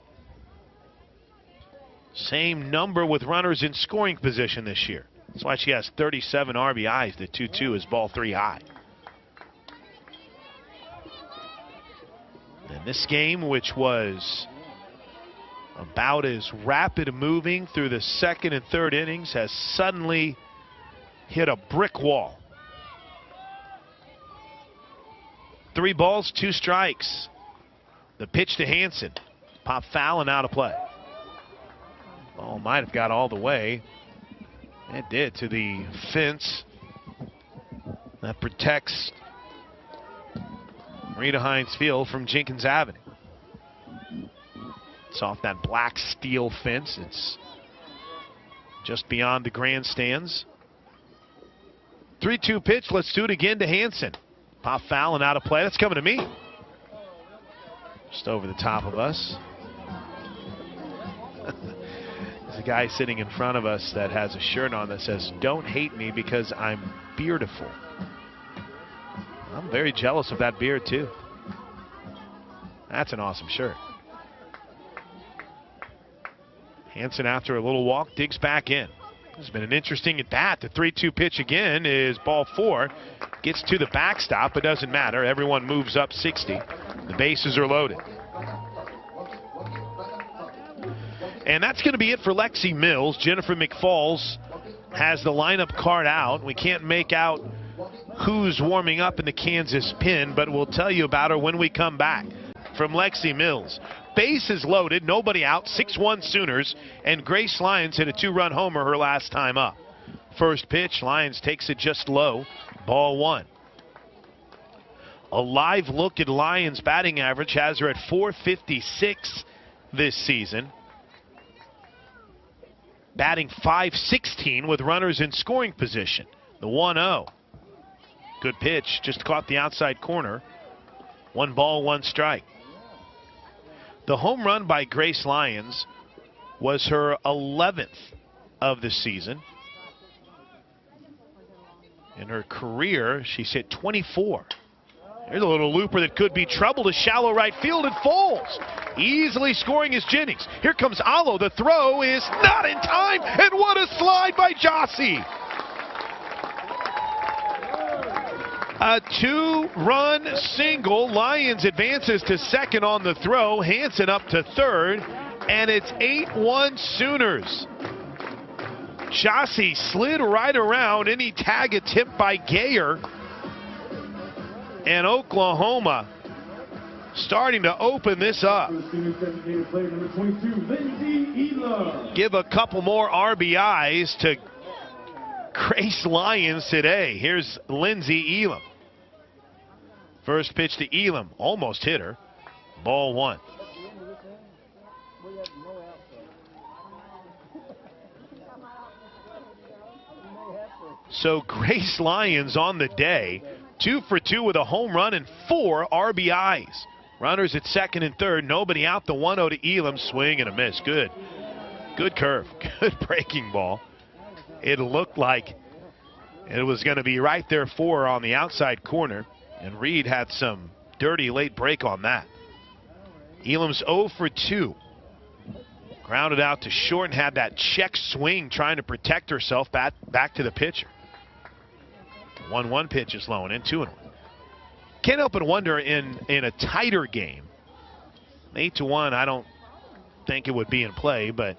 Same number with runners in scoring position this year. That's why she has 37 RBIs. The 2-2 is ball 3 high. And this game, which was about as rapid moving through the second and third innings, has suddenly hit a brick wall. 3 balls, 2 strikes. The pitch to Hansen. Pop foul and out of play. Ball might have got all the way. It did, to the fence that protects Rita Hines Field from Jenkins Avenue. It's off that black steel fence. It's just beyond the grandstands. 3-2 pitch. Let's do it again to Hansen. Pop foul and out of play. That's coming to me. Just over the top of us. There's a guy sitting in front of us that has a shirt on that says, "Don't hate me because I'm beardiful." I'm very jealous of that beard too. That's an awesome shirt. Hansen, after a little walk, digs back in. It's been an interesting at bat. The 3-2 pitch again is ball 4. Gets to the backstop, but doesn't matter. Everyone moves up 60. The bases are loaded. And that's going to be it for Lexi Mills. Jennifer McFalls has the lineup card out. We can't make out who's warming up in the Kansas pen, but we'll tell you about her when we come back. From Lexi Mills, bases loaded, nobody out, 6-1 Sooners, and Grace Lyons hit a 2-run homer her last time up. First pitch, Lyons takes it just low, ball 1. A live look at Lyons' batting average has her at .456 this season. Batting .516 with runners in scoring position. The 1-0. Good pitch, just caught the outside corner. 1 ball, 1 strike. The home run by Grace Lyons was her 11th of the season. In her career, she's hit 24. There's a little looper that could be trouble to shallow right field. It falls. Easily scoring is Jennings. Here comes Alo. The throw is not in time. And what a slide by Jossie. A 2-run single. Lyons advances to second on the throw. Hansen up to third. And it's 8-1 Sooners. Jossie slid right around any tag attempt by Gayer. And Oklahoma starting to open this up. Give a couple more RBIs to Grace Lyons today. Here's Lindsey Elam. First pitch to Elam, almost hit her. Ball 1. So Grace Lyons on the day, 2 for 2 with a home run and 4 RBIs. Runners at second and third, nobody out. The 1-0 to Elam, swing and a miss. Good curve, good breaking ball. It looked like it was going to be right there for her on the outside corner, and Reed had some dirty late break on that. Elam's 0 for 2. Grounded out to short and had that check swing trying to protect herself back to the pitcher. 1-1 pitch is low and in, 2-1. Can't help but wonder in a tighter game, 8-1, I don't think it would be in play, but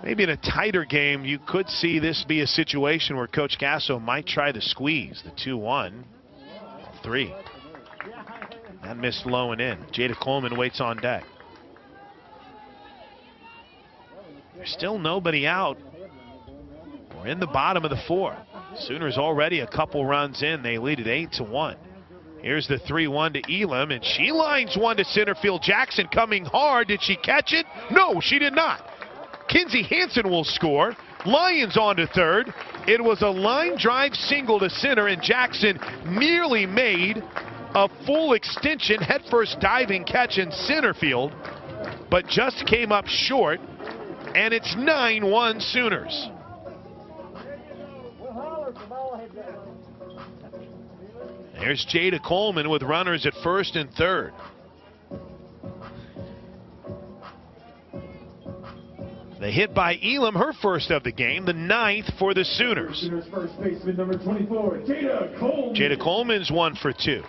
maybe in a tighter game, you could see this be a situation where Coach Gasso might try the squeeze. The 2-1, 3. That missed low and in. Jada Coleman waits on deck. There's still nobody out. We're in the bottom of the 4th. Sooners already a couple runs in. They lead at 8-1. Here's the 3-1 to Elam, and she lines one to center field. Jackson coming hard. Did she catch it? No, she did not. Kinsey Hansen will score. Lyons on to third. It was a line drive single to center, and Jackson nearly made a full extension, headfirst diving catch in center field, but just came up short, and it's 9-1 Sooners. There's Jada Coleman with runners at first and third. The hit by Elam, her first of the game, the 9th for the Sooners. Sooners first baseman number 24, Jada Coleman. Jada Coleman's 1 for 2.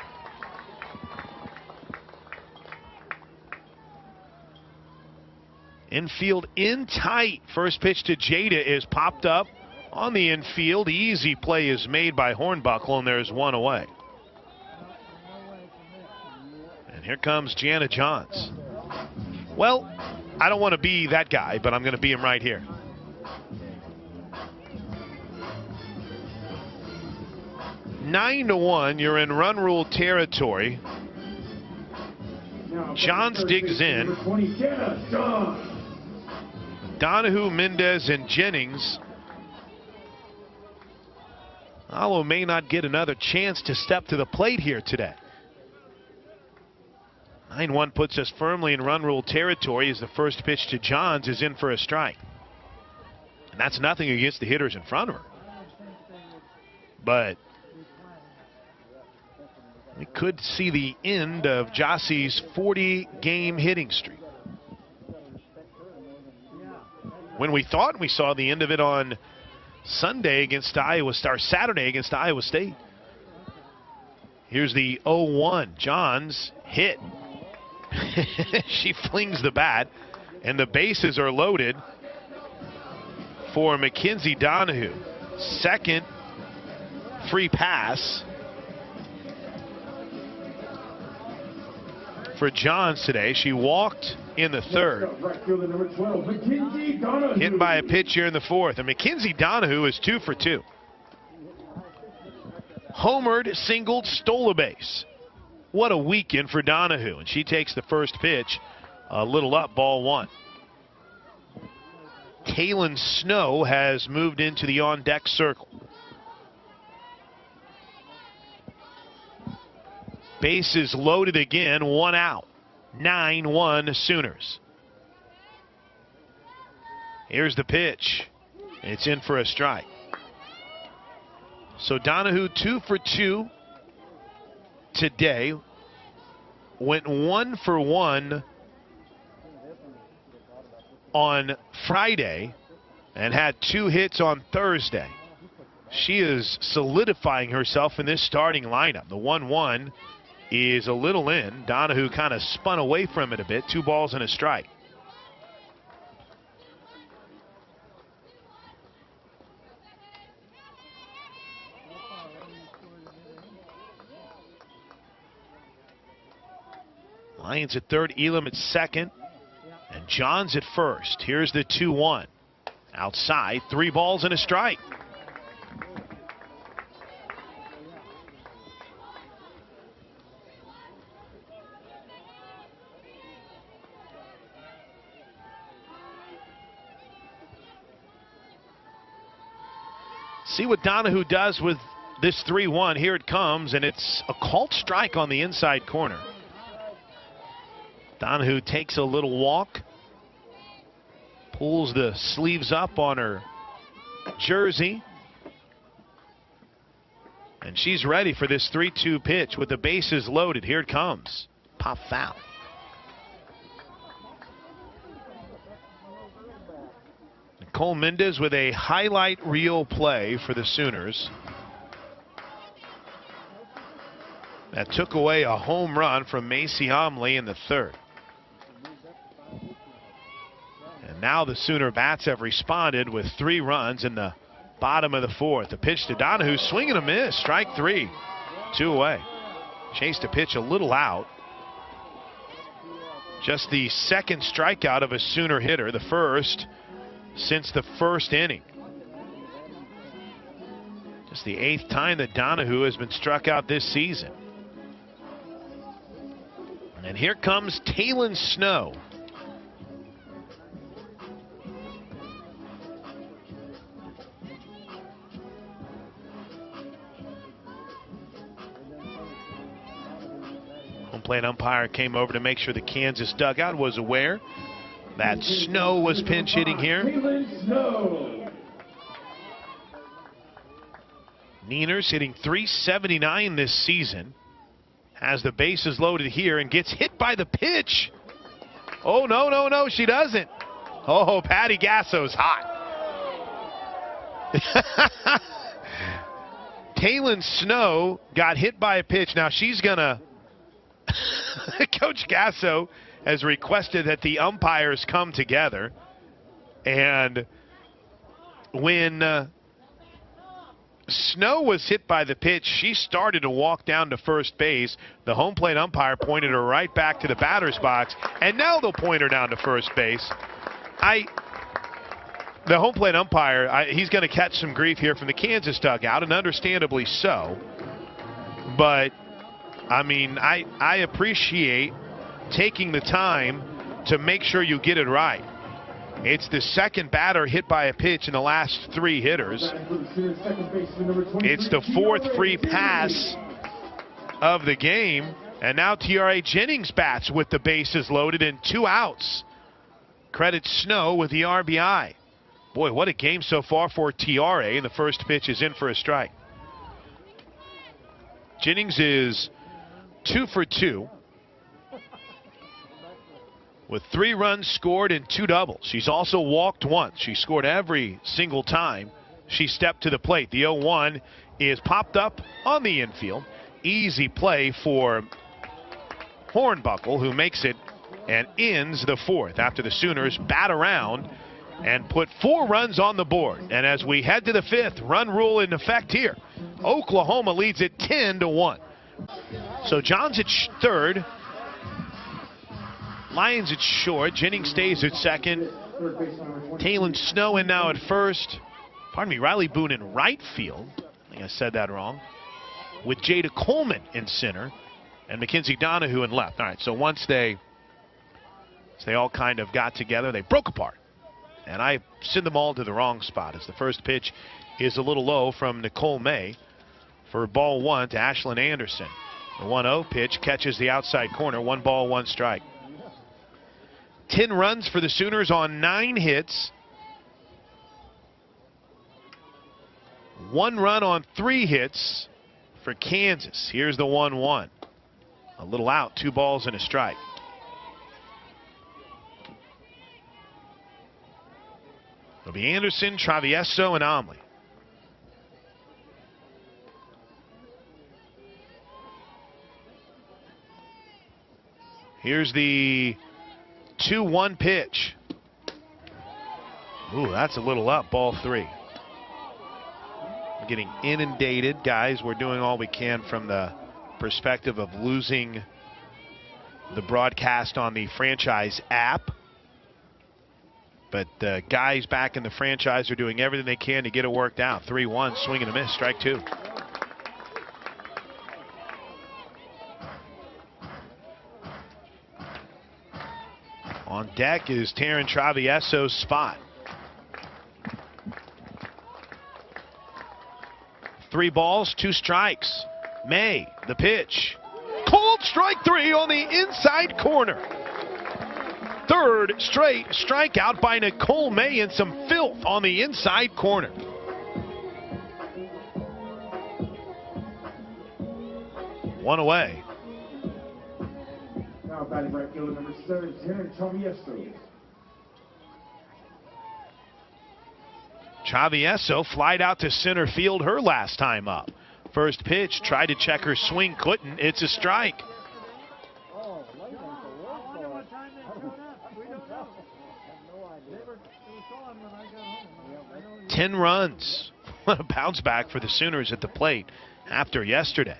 Infield in tight. First pitch to Jada is popped up on the infield. Easy play is made by Hornbuckle, and there's 1 away. And here comes Jana Johns. Well, I don't want to be that guy, but I'm going to be him right here. Nine to 1, you're in run rule territory. Johns digs in. Donahue, Mendez, and Jennings. Alo may not get another chance to step to the plate here today. 9-1 puts us firmly in run rule territory as the first pitch to Johns is in for a strike. And that's nothing against the hitters in front of her. But we could see the end of Jossie's 40-game hitting streak. When we thought we saw the end of it on Sunday against Iowa State, Saturday against Iowa State. Here's the 0-1. Johns hit. She flings the bat, and the bases are loaded for Mackenzie Donahue. Second free pass for Johns today. She walked in the third. Hit by a pitch here in the fourth. And Mackenzie Donahue is 2 for 2. Homered, singled, stole a base. What a weekend for Donahue. And she takes the first pitch a little up, ball 1. Kaylin Snow has moved into the on-deck circle. Bases loaded again, 1 out. 9-1 Sooners. Here's the pitch. It's in for a strike. So Donahue 2 for 2 today. Went 1 for 1 on Friday and had 2 hits on Thursday. She is solidifying herself in this starting lineup. The 1-1 is a little in. Donahue kind of spun away from it a bit. 2 balls and a strike. Lions at third, Elam at second, and Johns at first. Here's the 2-1. Outside, 3 balls and a strike. See what Donahue does with this 3-1. Here it comes, and it's a called strike on the inside corner. Donahue takes a little walk, pulls the sleeves up on her jersey, and she's ready for this 3-2 pitch with the bases loaded. Here it comes. Pop foul. Nicole Mendez with a highlight reel play for the Sooners. That took away a home run from Macy Homley in the third. And now the Sooner bats have responded with 3 runs in the bottom of the fourth. The pitch to Donahue, swing and a miss, strike 3, 2 away. Chased a pitch a little out. Just the second strikeout of a Sooner hitter, the first since the first inning. Just the 8th time that Donahue has been struck out this season. And here comes Kaylin Snow. Home plate umpire came over to make sure the Kansas dugout was aware that Snow was pinch hitting here. Nieners hitting .379 this season. Has the bases loaded here and gets hit by the pitch. Oh, no, she doesn't. Oh, Patty Gasso's hot. Taylon Snow got hit by a pitch. Now she's going to... Coach Gasso has requested that the umpires come together. And when Snow was hit by the pitch, she started to walk down to first base. The home plate umpire pointed her right back to the batter's box, and now they'll point her down to first base. The home plate umpire, he's going to catch some grief here from the Kansas dugout, and understandably so. But, I mean, I appreciate taking the time to make sure you get it right. It's the second batter hit by a pitch in the last 3 hitters. It's the 4th free pass of the game. And now Tiare Jennings bats with the bases loaded and 2 outs. Credit Snow with the RBI. Boy, what a game so far for Tiare. And the first pitch is in for a strike. Jennings is 2 for 2. With 3 runs scored and 2 doubles. She's also walked once. She scored every single time she stepped to the plate. The 0-1 is popped up on the infield. Easy play for Hornbuckle, who makes it and ends the 4th after the Sooners bat around and put 4 runs on the board. And as we head to the 5th, run rule in effect here. Oklahoma leads it 10-1. So John's at third. Lions at short. Jennings stays at second. Taylon Snow in now at first. Pardon me, Riley Boone in right field. I think I said that wrong. With Jada Coleman in center and Mackenzie Donahue in left. All right, so once they all kind of got together, they broke apart. And I sent them all to the wrong spot as the first pitch is a little low from Nicole May for ball 1 to Ashlyn Anderson. The 1-0 pitch catches the outside corner. 1 ball, 1 strike. 10 runs for the Sooners on 9 hits. 1 run on 3 hits for Kansas. Here's the 1-1. A little out, 2 balls and a strike. It'll be Anderson, Travieso, and Omley. Here's the 2-1 pitch. Ooh, that's a little up, ball 3. Getting inundated, guys. We're doing all we can from the perspective of losing the broadcast on the franchise app. But the guys back in the franchise are doing everything they can to get it worked out. 3-1, swing and a miss, strike 2. On deck is Taryn Travieso's spot. 3 balls, 2 strikes. May, the pitch. Cold strike 3 on the inside corner. 3rd straight strikeout by Nicole May and some filth on the inside corner. One away. Now batting right fielder number 7, Taryn Travieso. Travieso flied out to center field her last time up. First pitch, tried to check her swing, couldn't. It's a strike. 10 runs. What a bounce back for the Sooners at the plate after yesterday.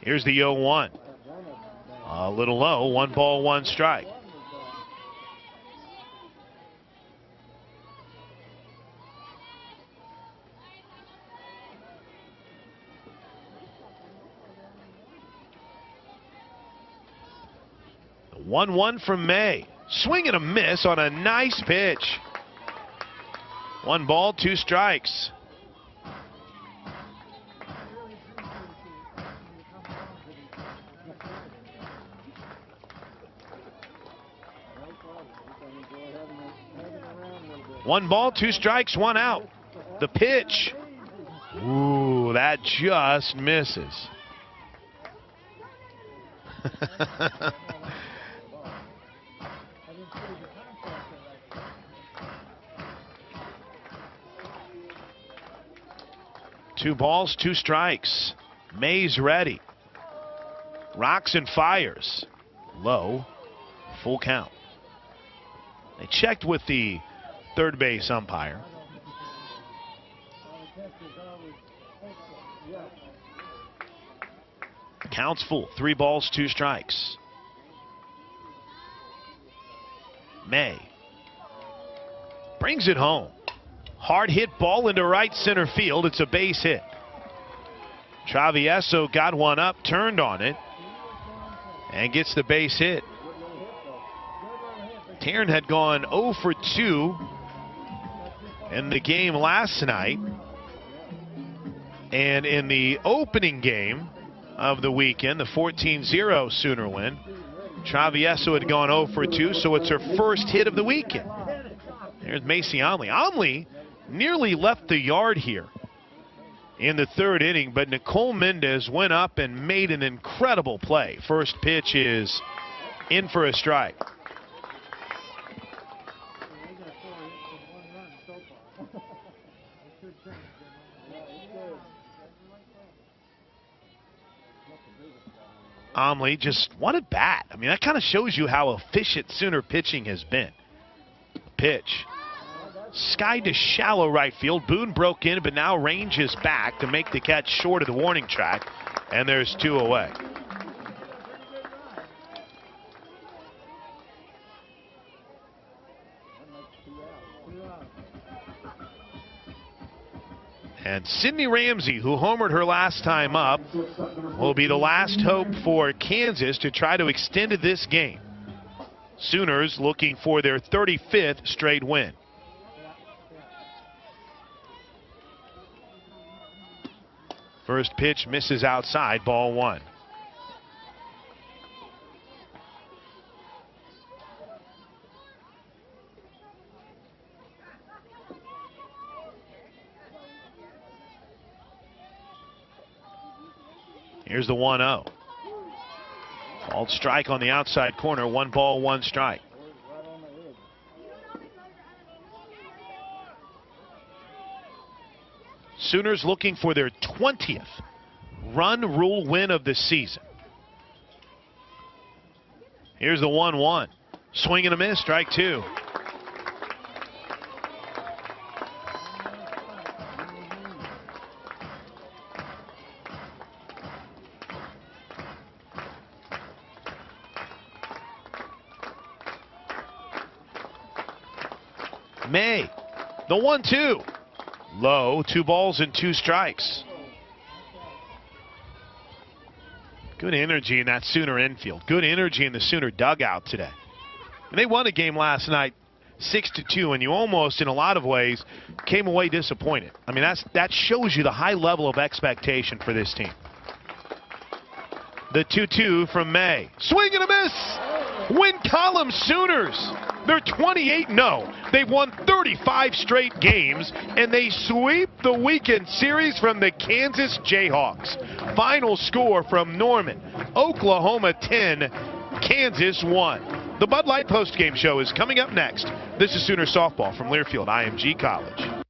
Here's the 0-1. A little low, 1 ball, 1 strike. The 1-1 from May. Swing and a miss on a nice pitch. 1 ball, 2 strikes. 1 ball, 2 strikes, 1 out. The pitch. Ooh, that just misses. Two balls, 2 strikes. May's ready. Rocks and fires. Low. Full count. They checked with the third base umpire. Count's full. 3 balls, 2 strikes. May brings it home. Hard hit ball into right center field. It's a base hit. Travieso got one up, turned on it, and gets the base hit. Tarrant had gone 0 for 2 in the game last night. And in the opening game of the weekend, the 14-0 Sooner win, Travieso had gone 0 for 2, so it's her first hit of the weekend. There's Macy Omley. Omley nearly left the yard here in the 3rd inning, but Nicole Mendez went up and made an incredible play. First pitch is in for a strike. Omley just wanted bat. I mean, that kind of shows you how efficient Sooner pitching has been. Pitch. Sky to shallow right field. Boone broke in, but now ranges back to make the catch short of the warning track. And there's 2 away. And Sydney Ramsey, who homered her last time up, will be the last hope for Kansas to try to extend this game. Sooners looking for their 35th straight win. First pitch misses outside, ball 1. Here's the 1-0. Called strike on the outside corner. 1 ball, 1 strike. Sooners looking for their 20th run rule win of the season. Here's the 1-1. Swing and a miss, strike 2. May, the 1-2. Low, 2 balls and 2 strikes. Good energy in that Sooner infield. Good energy in the Sooner dugout today. And they won a game last night 6-2, and you almost, in a lot of ways, came away disappointed. I mean, that shows you the high level of expectation for this team. The 2-2 from May. Swing and a miss! Win column Sooners. They're 28-0. They've won 35 straight games, and they sweep the weekend series from the Kansas Jayhawks. Final score from Norman, Oklahoma 10, Kansas 1. The Bud Light postgame show is coming up next. This is Sooner Softball from Learfield IMG College.